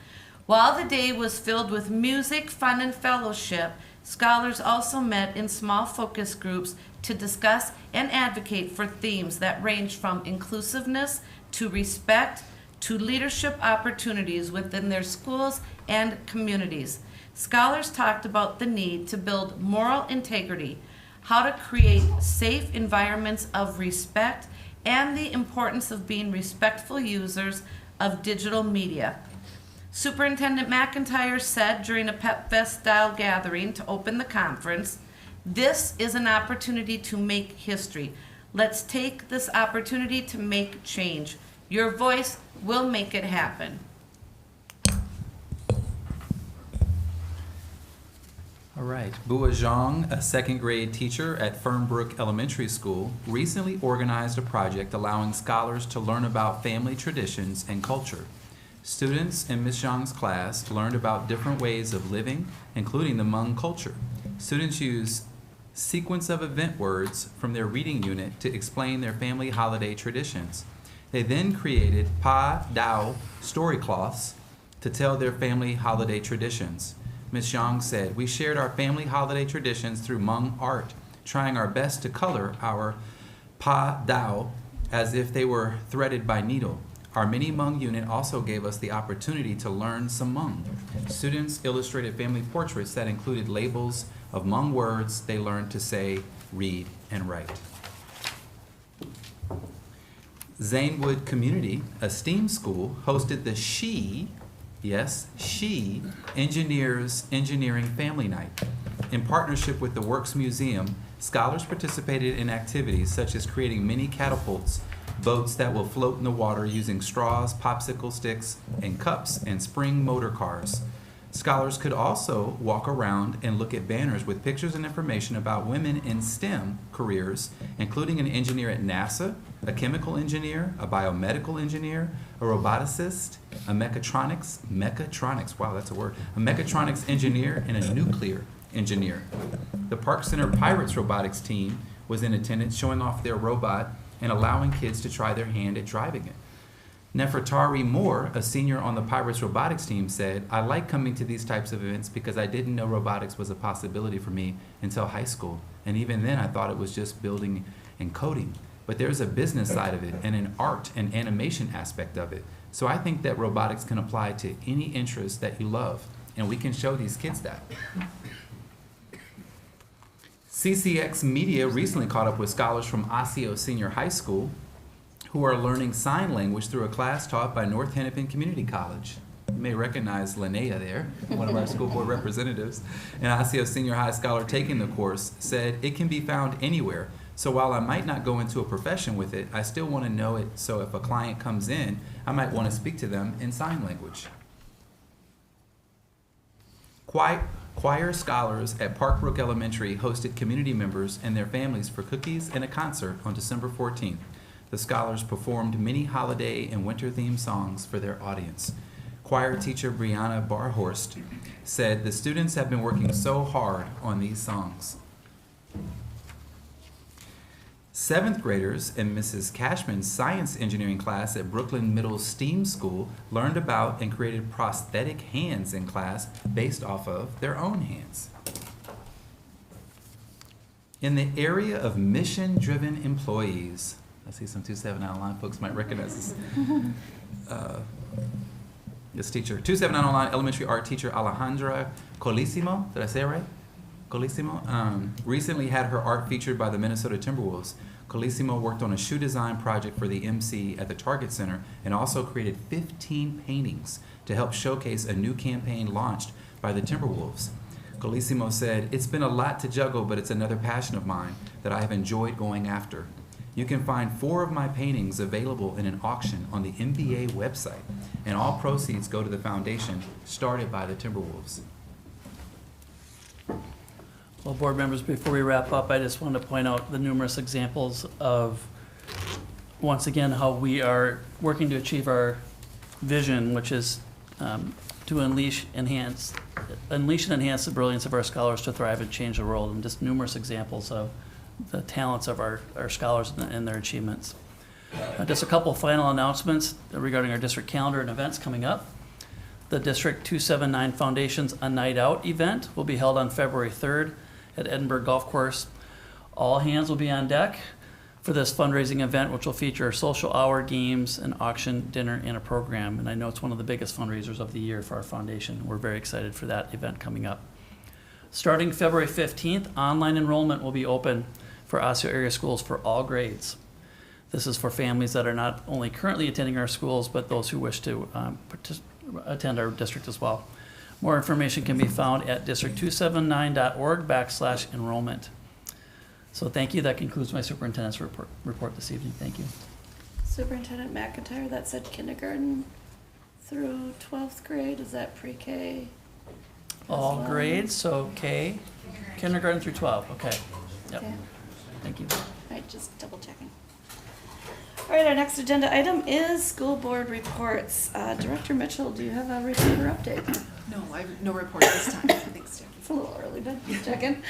While the day was filled with music, fun, and fellowship, scholars also met in small focus groups to discuss and advocate for themes that range from inclusiveness to respect to leadership opportunities within their schools and communities. Scholars talked about the need to build moral integrity, how to create safe environments of respect, and the importance of being respectful users of digital media. Superintendent McIntyre said during a Pep Fest style gathering to open the conference, "This is an opportunity to make history. Let's take this opportunity to make change. Your voice will make it happen." All right. Bua Zhang, a second grade teacher at Fernbrook Elementary School, recently organized a project allowing scholars to learn about family traditions and culture. Students in Ms. Zhang's class learned about different ways of living, including the Hmong culture. Students used sequence of event words from their reading unit to explain their family holiday traditions. They then created Pa Dao story cloths to tell their family holiday traditions. Ms. Zhang said, "We shared our family holiday traditions through Hmong art, trying our best to color our Pa Dao as if they were threaded by needle. Our mini Hmong unit also gave us the opportunity to learn some Hmong. Students illustrated family portraits that included labels of Hmong words they learned to say, read, and write." Zanewood Community, a STEAM school, hosted the She Engineering Family Night. In partnership with the Works Museum, scholars participated in activities such as creating mini catapults, boats that will float in the water using straws, popsicle sticks, and cups, and spring motor cars. Scholars could also walk around and look at banners with pictures and information about women in STEM careers, including an engineer at NASA, a chemical engineer, a biomedical engineer, a roboticist, a mechatronics engineer, and a nuclear engineer. The Park Center Pirates robotics team was in attendance, showing off their robot and allowing kids to try their hand at driving it. Nefertari Moore, a senior on the Pirates robotics team, said, "I like coming to these types of events because I didn't know robotics was a possibility for me until high school. And even then I thought it was just building and coding. But there's a business side of it and an art and animation aspect of it. So I think that robotics can apply to any interest that you love. And we can show these kids that." CCX Media recently caught up with scholars from Osseo Senior High School who are learning sign language through a class taught by North Hennepin Community College. You may recognize Linnea there, one of our school board representatives. An Osseo Senior High scholar taking the course said, "It can be found anywhere. So while I might not go into a profession with it, I still want to know it, so if a client comes in, I might want to speak to them in sign language." Choir scholars at Parkbrook Elementary hosted community members and their families for cookies and a concert on December 14th. The scholars performed many holiday and winter-themed songs for their audience. Choir teacher Brianna Barhorst said, "The students have been working so hard on these songs." Seventh graders in Mrs. Cashman's science engineering class at Brooklyn Middle STEAM School learned about and created prosthetic hands in class based off of their own hands. In the area of mission-driven employees, I see some 279 online folks might recognize this. This teacher, 279 online elementary art teacher Alejandra Colissimo, did I say it right? Colissimo recently had her art featured by the Minnesota Timberwolves. Colissimo worked on a shoe design project for the MC at the Target Center and also created 15 paintings to help showcase a new campaign launched by the Timberwolves. Colissimo said, "It's been a lot to juggle, but it's another passion of mine that I have enjoyed going after. You can find 4 of my paintings available in an auction on the NBA website, and all proceeds go to the foundation started by the Timberwolves." Well, board members, before we wrap up, I just wanted to point out the numerous examples of, once again, how we are working to achieve our vision, which is to unleash and enhance the brilliance of our scholars to thrive and change the world, and just numerous examples of the talents of our scholars and their achievements. Just a couple of final announcements regarding our district calendar and events coming up. The District 279 Foundation's A Night Out event will be held on February 3rd at Edinburgh Golf Course. All hands will be on deck for this fundraising event, which will feature a social hour, games, an auction, dinner, and a program. And I know it's one of the biggest fundraisers of the year for our foundation. We're very excited for that event coming up. Starting February 15th, online enrollment will be open for Osseo area schools for all grades. This is for families that are not only currently attending our schools, but those who wish to attend our district as well. More information can be found at district279.org/enrollment. So thank you. That concludes my superintendent's report this evening. Thank you. Superintendent McIntyre, that said kindergarten through 12th grade. Is that pre-K? All grades, so K, kindergarten through 12. Okay. Yep. Okay. Thank you. All right, just double checking. All right, our next agenda item is school board reports. Director Mitchell, do you have a report or update? No, I have no report this time. Thanks, Jackie. It's a little early, but checking.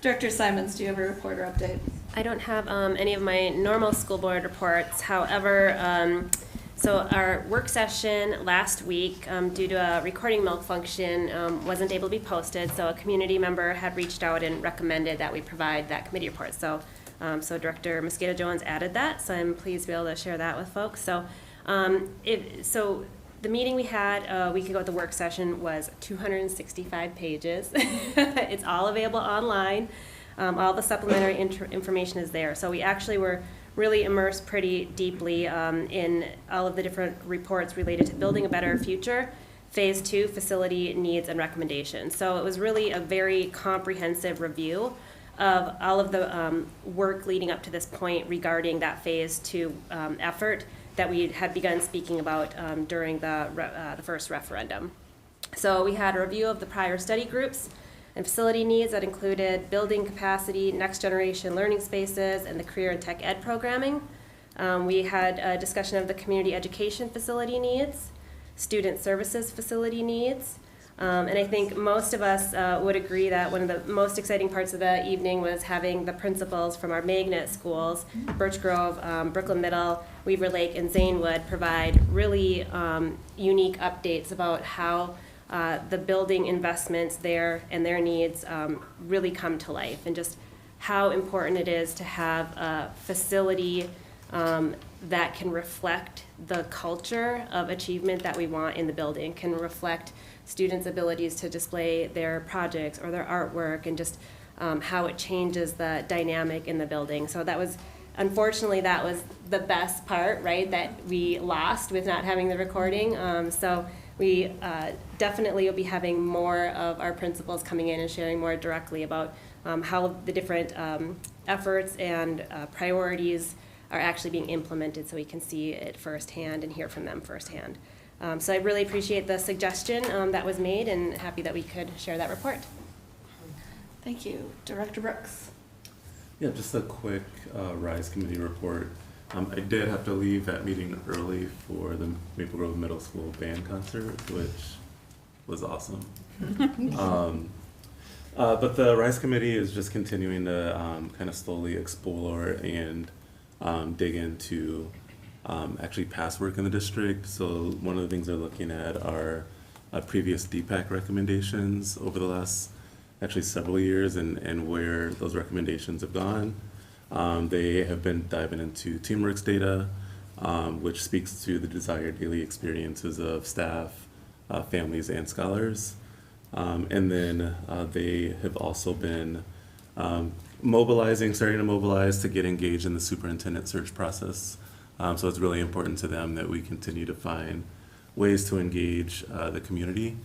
Director Simons, do you have a report or update? I don't have any of my normal school board reports. However, so our work session last week, due to a recording malfunction, wasn't able to be posted. So a community member had reached out and recommended that we provide that committee report. So, Director Mosqueda Jones added that. So I'm pleased to be able to share that with folks. So, the meeting we had a week ago at the work session was 265 pages. It's all available online. All the supplementary information is there. So we actually were really immersed pretty deeply in all of the different reports related to building a better future, phase 2, facility needs and recommendations. So it was really a very comprehensive review of all of the work leading up to this point regarding that phase 2 effort that we had begun speaking about during the first referendum. So we had a review of the prior study groups and facility needs that included building capacity, next generation learning spaces, and the career and tech ed programming. We had a discussion of the community education facility needs, student services facility needs, and I think most of us would agree that one of the most exciting parts of the evening was having the principals from our magnet schools, Birch Grove, Brooklyn Middle, Weaver Lake, and Zanewood, provide really unique updates about how the building investments there and their needs really come to life, and just how important it is to have a facility that can reflect the culture of achievement that we want in the building, can reflect students' abilities to display their projects or their artwork, and just how it changes the dynamic in the building. So that was, unfortunately, that was the best part, right, that we lost with not having the recording. So we definitely will be having more of our principals coming in and sharing more directly about how the different efforts and priorities are actually being implemented, so we can see it firsthand and hear from them firsthand. So I really appreciate the suggestion that was made, and happy that we could share that report. Thank you. Director Brooks. Yeah, just a quick RISE committee report. I did have to leave that meeting early for the Maple Grove Middle School band concert, which was awesome. But the RISE committee is just continuing to kind of slowly explore and dig into actually past work in the district. So one of the things they're looking at are previous DPAC recommendations over the last actually several years, and where those recommendations have gone. They have been diving into TeamWorks data, which speaks to the desired daily experiences of staff, families, and scholars. And then they have also been starting to mobilize to get engaged in the superintendent search process. So it's really important to them that we continue to find ways to engage the community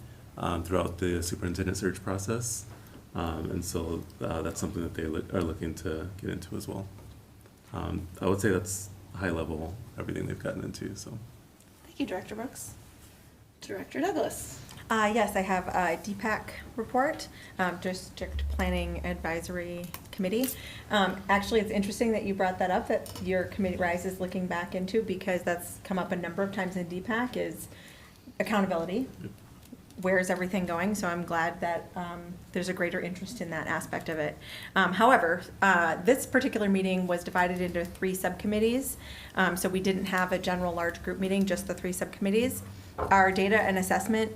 throughout the superintendent search process. And so that's something that they are looking to get into as well. I would say that's high level, everything they've gotten into. So, Thank you, Director Brooks. Director Douglas. Yes, I have a DPAC report, District Planning Advisory Committee. Actually, it's interesting that you brought that up, that your committee RISE is looking back into, because that's come up a number of times in DPAC, is accountability. Where is everything going? So I'm glad that there's a greater interest in that aspect of it. However, this particular meeting was divided into 3 subcommittees. So we didn't have a general large group meeting, just the 3 subcommittees. Our data and assessment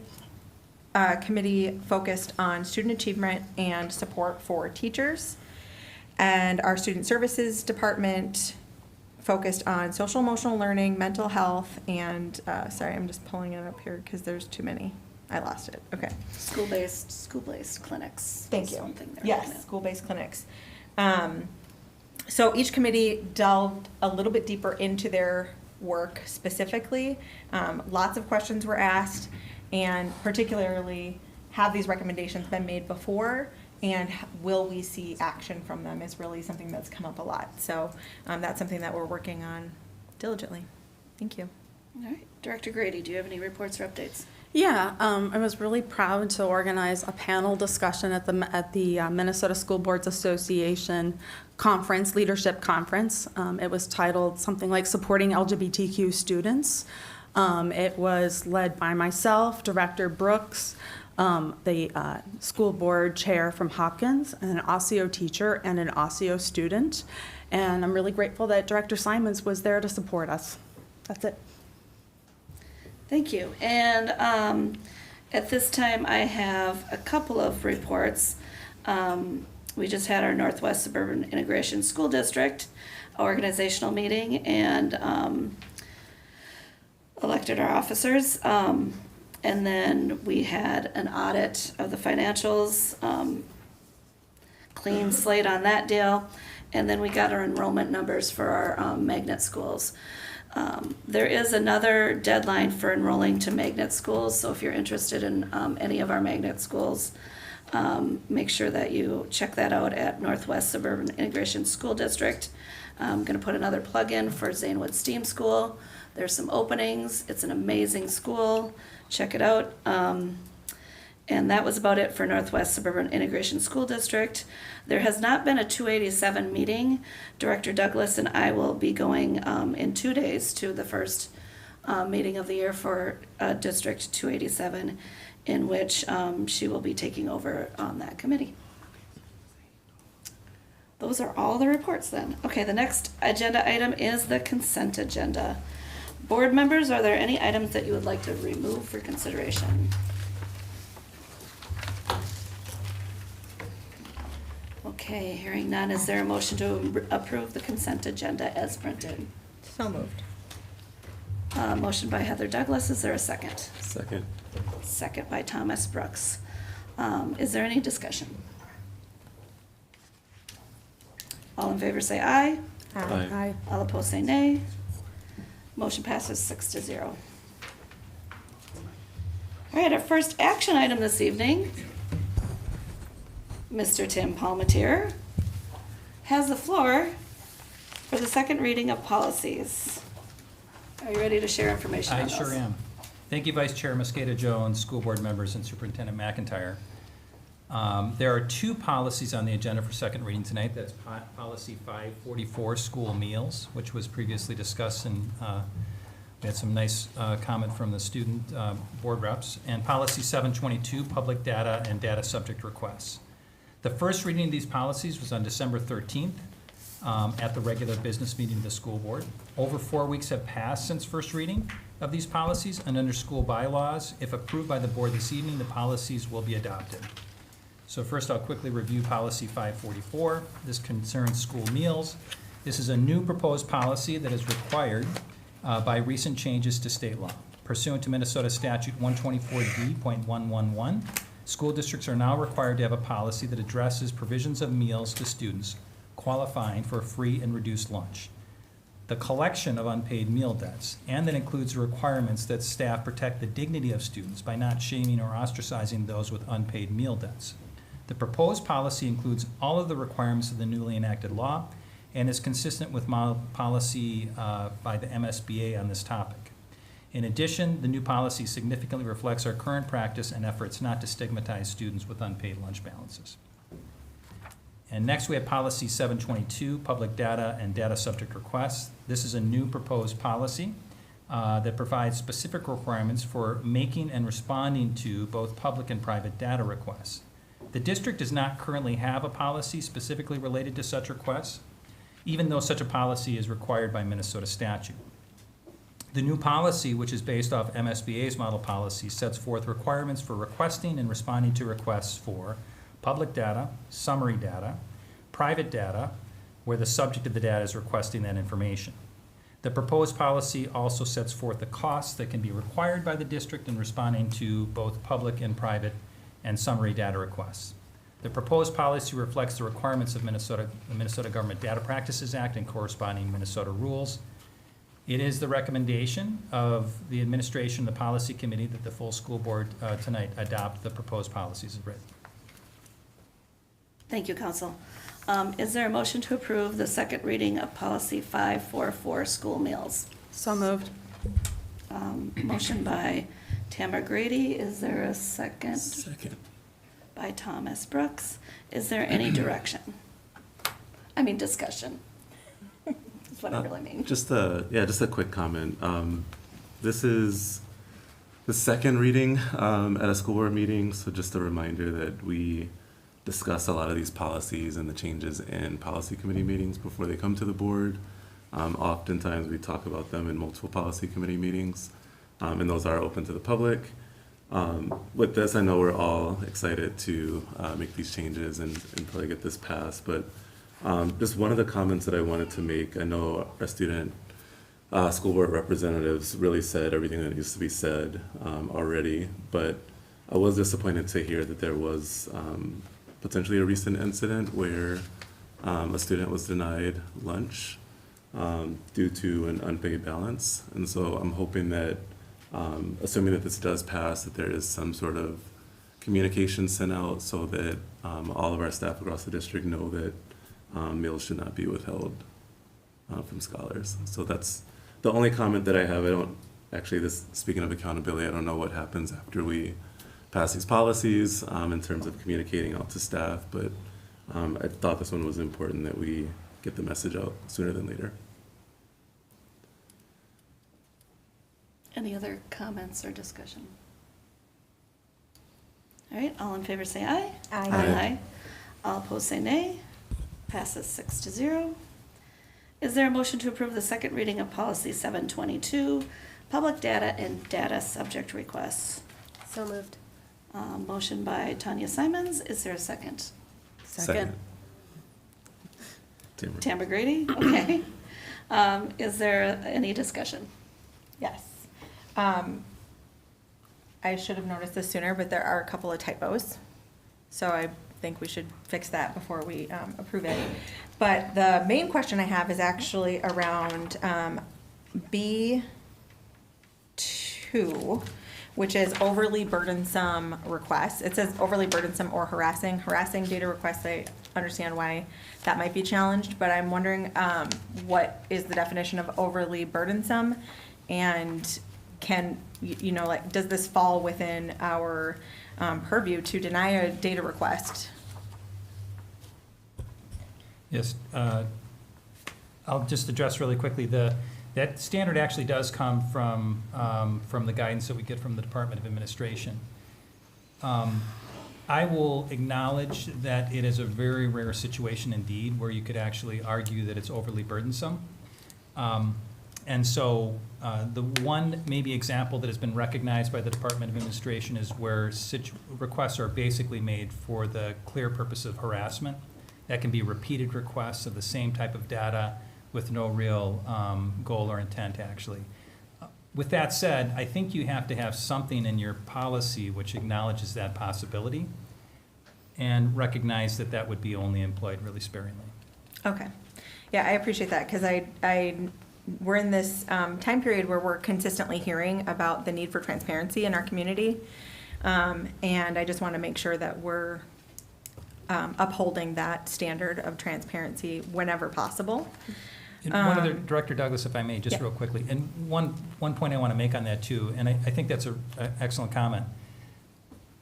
committee focused on student achievement and support for teachers. And our student services department focused on social emotional learning, mental health, and sorry, I'm just pulling it up here because there's too many. I lost it. Okay. School-based clinics. Thank you. Something they're looking Yes, at. school-based clinics. So each committee delved a little bit deeper into their work specifically. Lots of questions were asked, and particularly, have these recommendations been made before, and will we see action from them is really something that's come up a lot. So that's something that we're working on diligently. Thank you. All right. Director Grady, do you have any reports or updates? Yeah, I was really proud to organize a panel discussion at the Minnesota School Boards Association conference, leadership conference. It was titled something like Supporting LGBTQ Students. It was led by myself, Director Brooks, the school board chair from Hopkins, an OSSEO teacher and an OSSEO student. And I'm really grateful that Director Simons was there to support us. That's it. Thank you. And at this time, I have a couple of reports. We just had our Northwest Suburban Integration School District organizational meeting and elected our officers. And then we had an audit of the financials, clean slate on that deal. And then we got our enrollment numbers for our magnet schools. There is another deadline for enrolling to magnet schools, so if you're interested in any of our magnet schools, make sure that you check that out at Northwest Suburban Integration School District. I'm going to put another plug in for Zanewood STEAM School. There's some openings. It's an amazing school. Check it out. And that was about it for Northwest Suburban Integration School District. There has not been a 287 meeting. Director Douglas and I will be going in 2 days to the first meeting of the year for District 287, in which she will be taking over on that committee. Those are all the reports then. Okay, the next agenda item is the consent agenda. Board members, are there any items that you would like to remove for consideration? Okay, hearing none, is there a motion to approve the consent agenda as printed? So moved. Motion by Heather Douglas, is there a second? second. Second by Thomas Brooks. Is there any discussion? All in favor say aye. Aye. All opposed say nay. Motion passes 6-0. All right, our first action item this evening, Mr. Tim Palmatier has the floor for the second reading of policies. Are you ready to share information on I those? sure am. Thank you, Vice Chair Mosqueda Jones, school board members, and Superintendent McIntyre. There are 2 policies on the agenda for second reading tonight. That's Policy 544, School Meals, which was previously discussed, and we had some nice comment from the student board reps, and Policy 722, Public Data and Data Subject Requests. The first reading of these policies was on December 13th at the regular business meeting of the school board. Over 4 weeks have passed since first reading of these policies, and under school bylaws, if approved by the board this evening, the policies will be adopted. So first, I'll quickly review Policy 544. This concerns school meals. This is a new proposed policy that is required by recent changes to state law. Pursuant to Minnesota Statute 124D.111, School districts are now required to have a policy that addresses provisions of meals to students qualifying for a free and reduced lunch, the collection of unpaid meal debts, and that includes requirements that staff protect the dignity of students by not shaming or ostracizing those with unpaid meal debts. The proposed policy includes all of the requirements of the newly enacted law and is consistent with policy by the MSBA on this topic. In addition, the new policy significantly reflects our current practice and efforts not to stigmatize students with unpaid lunch balances. And next we have policy 722, public data and data subject requests. This is a new proposed policy that provides specific requirements for making and responding to both public and private data requests. The district does not currently have a policy specifically related to such requests, even though such a policy is required by Minnesota statute. The new policy, which is based off MSBA's model policy, sets forth requirements for requesting and responding to requests for public data, summary data, private data, where the subject of the data is requesting that information. The proposed policy also sets forth the costs that can be required by the district in responding to both public and private and summary data requests. The proposed policy reflects the requirements of the Minnesota Government Data Practices Act and corresponding Minnesota rules. It is the recommendation of the administration and the policy committee that the full school board tonight adopt the proposed policies as written. Thank you, Council. Is there a motion to approve the second reading of policy 544, school meals? So moved. Motion by Tamara Grady. Is there a second? Second. By Thomas Brooks. Is there any discussion? That's what I really mean. Just a quick comment. This is the second reading at a school board meeting, so just a reminder that we discuss a lot of these policies and the changes in policy committee meetings before they come to the board. Oftentimes we talk about them in multiple policy committee meetings, and those are open to the public. With this, I know we're all excited to make these changes and probably get this passed, but just one of the comments that I wanted to make, I know our student school board representatives really said everything that needs to be said already, but I was disappointed to hear that there was potentially a recent incident where a student was denied lunch due to an unpaid balance. And so I'm hoping that, assuming that this does pass, that there is some sort of communication sent out so that all of our staff across the district know that meals should not be withheld from scholars. So that's the only comment that I have. Speaking of accountability, I don't know what happens after we pass these policies in terms of communicating out to staff, but I thought this one was important that we get the message out sooner than later. Any other comments or discussion? All right, all in favor say aye. Aye. Aye. All opposed say nay. Passes 6-0. Is there a motion to approve the second reading of policy 722, public data and data subject requests? So moved. Motion by Tanya Simons. Is there a second? Second. Tamara Grady. Okay. Is there any discussion? Yes. I should have noticed this sooner, but there are a couple of typos. So I think we should fix that before we approve it. But the main question I have is actually around B2, which is overly burdensome requests. It says overly burdensome or harassing. Harassing data requests, I understand why that might be challenged, but I'm wondering what is the definition of overly burdensome, and does this fall within our purview to deny a data request? Yes, I'll just address really quickly. That standard actually does come from the guidance that we get from the Department of Administration. I will acknowledge that it is a very rare situation indeed where you could actually argue that it's overly burdensome. And so the one maybe example that has been recognized by the Department of Administration is where requests are basically made for the clear purpose of harassment. That can be repeated requests of the same type of data with no real goal or intent, actually. With that said, I think you have to have something in your policy which acknowledges that possibility and recognize that that would be only employed really sparingly. Okay. Yeah, I appreciate that because we're in this time period where we're consistently hearing about the need for transparency in our community. And I just want to make sure that we're upholding that standard of transparency whenever possible. And one other, Director Douglas, if I may, just yeah. real quickly, and one point I want to make on that too, and I think that's an excellent comment.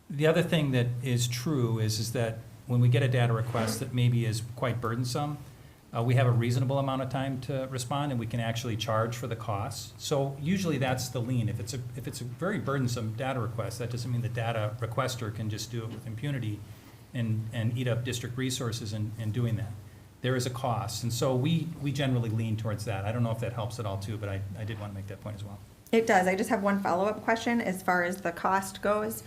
The other thing that is true is that when we get a data request that maybe is quite burdensome, we have a reasonable amount of time to respond, and we can actually charge for the costs. So usually that's the lean. If it's a very burdensome data request, that doesn't mean the data requester can just do it with impunity and eat up district resources in doing that. There is a cost, and so we generally lean towards that. I don't know if that helps at all too, but I did want to make that point as well. It does. I just have one follow-up question as far as the cost goes.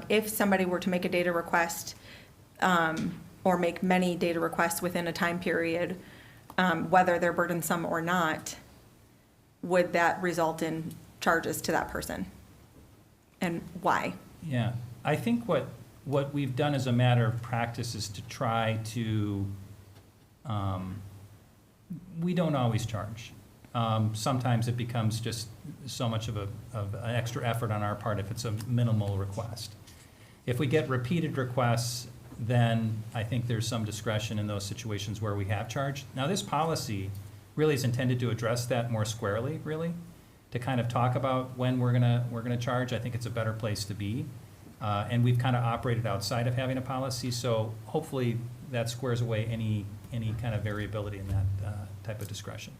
If somebody were to make a data request or make many data requests within a time period, whether they're burdensome or not, would that result in charges to that person? And why? Yeah, I think what we've done as a matter of practice is to try to, we don't always charge. Sometimes it becomes just so much of an extra effort on our part if it's a minimal request. If we get repeated requests, then I think there's some discretion in those situations where we have charged. Now, this policy really is intended to address that more squarely, really, to kind of talk about when we're gonna charge. I think it's a better place to be. And we've kind of operated outside of having a policy, so hopefully that squares away any kind of variability in that type of discretion.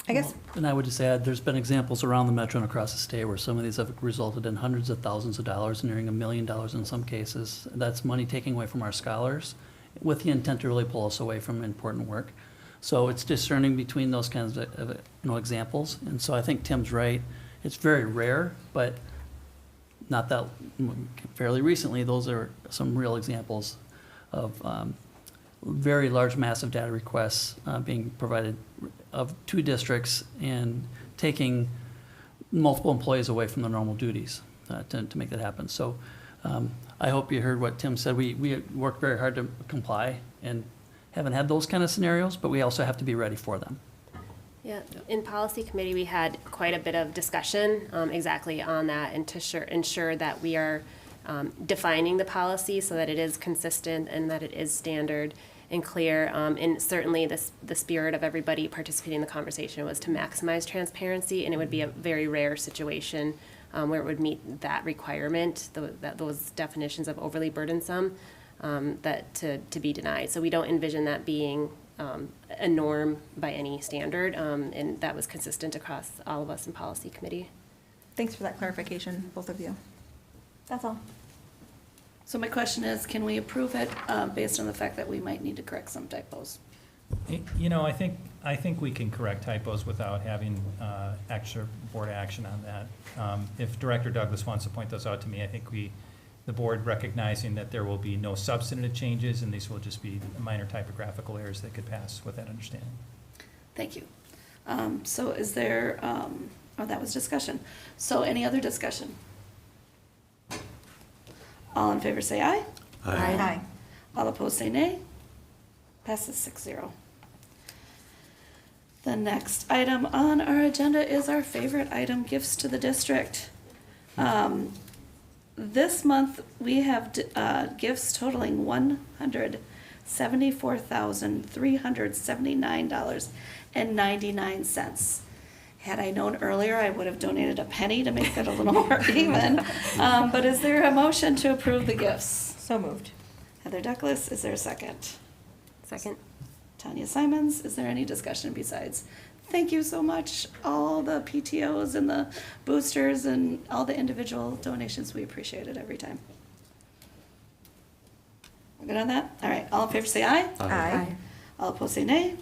I guess. And I would just add, there's been examples around the metro and across the state where some of these have resulted in hundreds of thousands of dollars, nearing $1 million in some cases. That's money taken away from our scholars with the intent to really pull us away from important work. So it's discerning between those kinds of examples. And so I think Tim's right. It's very rare, but not that fairly recently, those are some real examples of very large, massive data requests being provided of 2 districts and taking multiple employees away from their normal duties to make that happen. So I hope you heard what Tim said. We work very hard to comply and haven't had those kind of scenarios, but we also have to be ready for them. Yeah, in policy committee, we had quite a bit of discussion exactly on that and to ensure that we are defining the policy so that it is consistent and that it is standard and clear. And certainly the spirit of everybody participating in the conversation was to maximize transparency, and it would be a very rare situation where it would meet that requirement, those definitions of overly burdensome, that to be denied. So we don't envision that being a norm by any standard, and that was consistent across all of us in policy committee. Thanks for that clarification, both of you. That's all. So my question is, can we approve it based on the fact that we might need to correct some typos? You know, I think we can correct typos without having extra board action on that. If Director Douglas wants to point those out to me, I think the board recognizing that there will be no substantive changes and these will just be minor typographical errors that could pass with that understanding. Thank you. So is there, that was discussion. So any other discussion? All in favor say aye. Aye. Aye. All opposed say nay. Passes 6-0. The next item on our agenda is our favorite item, gifts to the district. This month, we have gifts totaling $177,379.99. Had I known earlier, I would have donated a penny to make it a little more even. But is there a motion to approve the gifts? So moved. Heather Douglas, is there a second? Second. Tanya Simons, is there any discussion besides? Thank you so much, all the PTOs and the boosters and all the individual donations. We appreciate it every time. We're good on that? All right, all in favor say aye. Aye. Aye. All opposed say nay.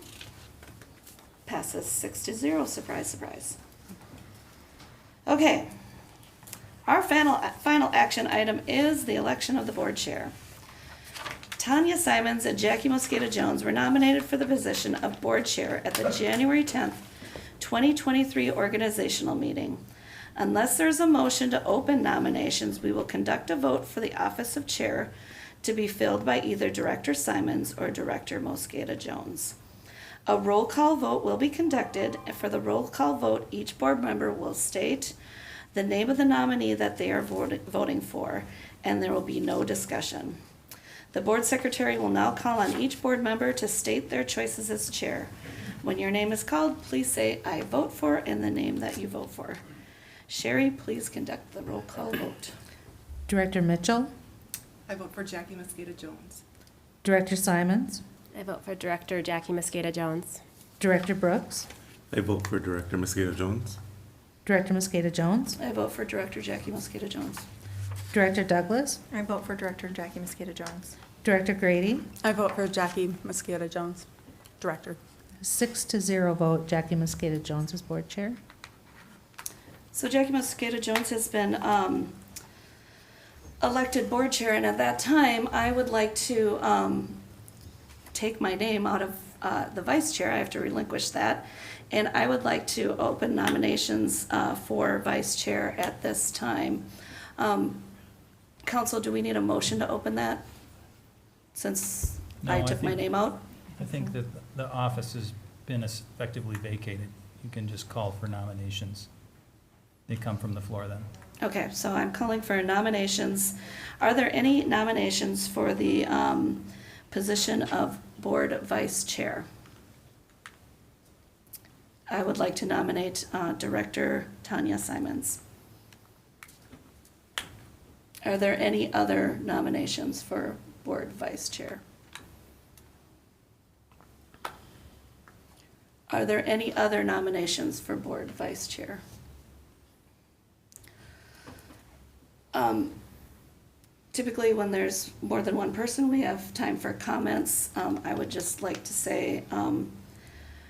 Passes 6-0, surprise, surprise. Okay. Our final action item is the election of the board chair. Tanya Simons and Jackie Mosqueda Jones were nominated for the position of board chair at the January 10th, 2023 organizational meeting. Unless there's a motion to open nominations, we will conduct a vote for the office of chair to be filled by either Director Simons or Director Mosqueda Jones. A roll call vote will be conducted. For the roll call vote, each board member will state the name of the nominee that they are voting for, and there will be no discussion. The board secretary will now call on each board member to state their choices as chair. When your name is called, please say, "I vote for," and the name that you vote for. Sherry, please conduct the roll call vote. Director Mitchell, I vote for Jackie Mosqueda Jones. Director Simons, I vote for Director Jackie Mosqueda Jones. Director Brooks, I vote for Director Mosqueda Jones. Director Mosqueda Jones, I vote for Director Jackie Mosqueda Jones. Director Douglas, I vote for Director Jackie Mosqueda Jones. Director Grady, I vote for Jackie Mosqueda Jones, Director. 6-0 vote, Jackie Mosqueda Jones as board chair. So Jackie Mosqueda Jones has been elected board chair, and at that time, I would like to take my name out of the vice chair. I have to relinquish that. And I would like to open nominations for vice chair at this time. Council, do we need a motion to open that? Since I took my name out? I think that the office has been effectively vacated. You can just call for nominations. They come from the floor then. Okay, so I'm calling for nominations. Are there any nominations for the position of board vice chair? I would like to nominate Director Tanya Simons. Are there any other nominations for board vice chair? Are there any other nominations for board vice chair? Typically, when there's more than one person, we have time for comments. I would just like to say,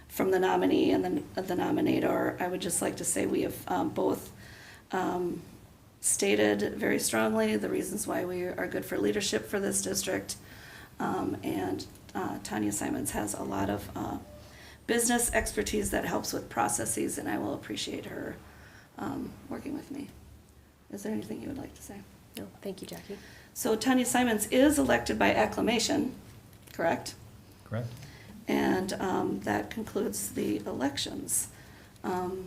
from the nominee and then the nominator, I would just like to say we have both stated very strongly the reasons why we are good for leadership for this district. And Tanya Simons has a lot of business expertise that helps with processes, and I will appreciate her working with me. Is there anything you would like to say? No, thank you, Jackie. So Tanya Simons is elected by acclamation, correct? Correct. And that concludes the elections. So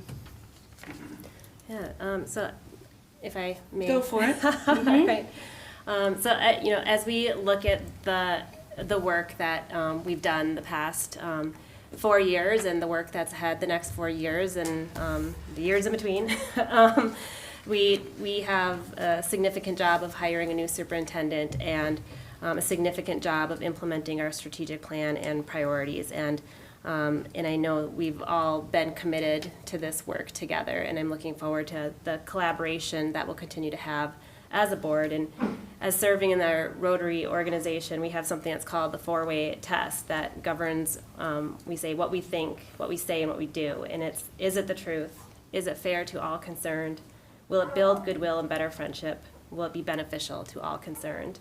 if I may. Go for it. All right. As we look at the work that we've done the past 4 years and the work that's ahead the next 4 years and the years in between, we have a significant job of hiring a new superintendent and a significant job of implementing our strategic plan and priorities. And I know we've all been committed to this work together, and I'm looking forward to the collaboration that we'll continue to have as a board. And as serving in our Rotary organization, we have something that's called the 4-way test that governs, we say what we think, what we say, and what we do. And it's, is it the truth? Is it fair to all concerned? Will it build goodwill and better friendship? Will it be beneficial to all concerned?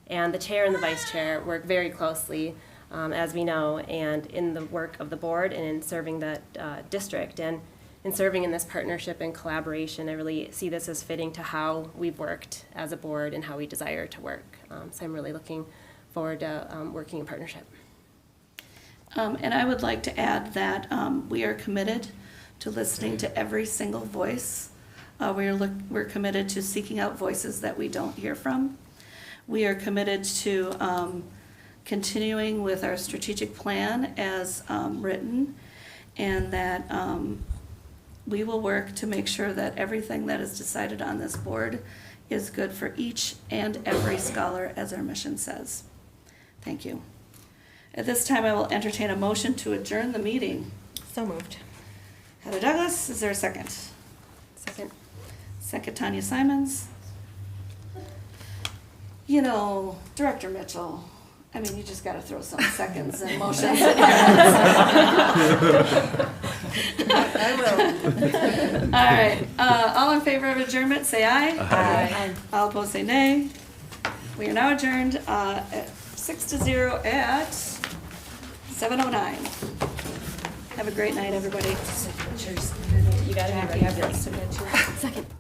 And the chair and the vice chair work very closely, as we know, and in the work of the board and in serving the district. And in serving in this partnership and collaboration, I really see this as fitting to how we've worked as a board and how we desire to work. So I'm really looking forward to working in partnership. And I would like to add that we are committed to listening to every single voice. We're committed to seeking out voices that we don't hear from. We are committed to continuing with our strategic plan as written, and that we will work to make sure that everything that is decided on this board is good for each and every scholar, as our mission says. Thank you. At this time, I will entertain a motion to adjourn the meeting. So moved. Heather Douglas, is there a second? Second. Second, Tanya Simons. You know, Director Mitchell, I mean, you just got to throw some seconds and motions in here. I will. All right. All in favor of adjournment, say aye. Aye. All opposed, say nay. We are now adjourned at 6-0 at 7:09. Have a great night, everybody. You got it. Jackie, have your signatures. Second.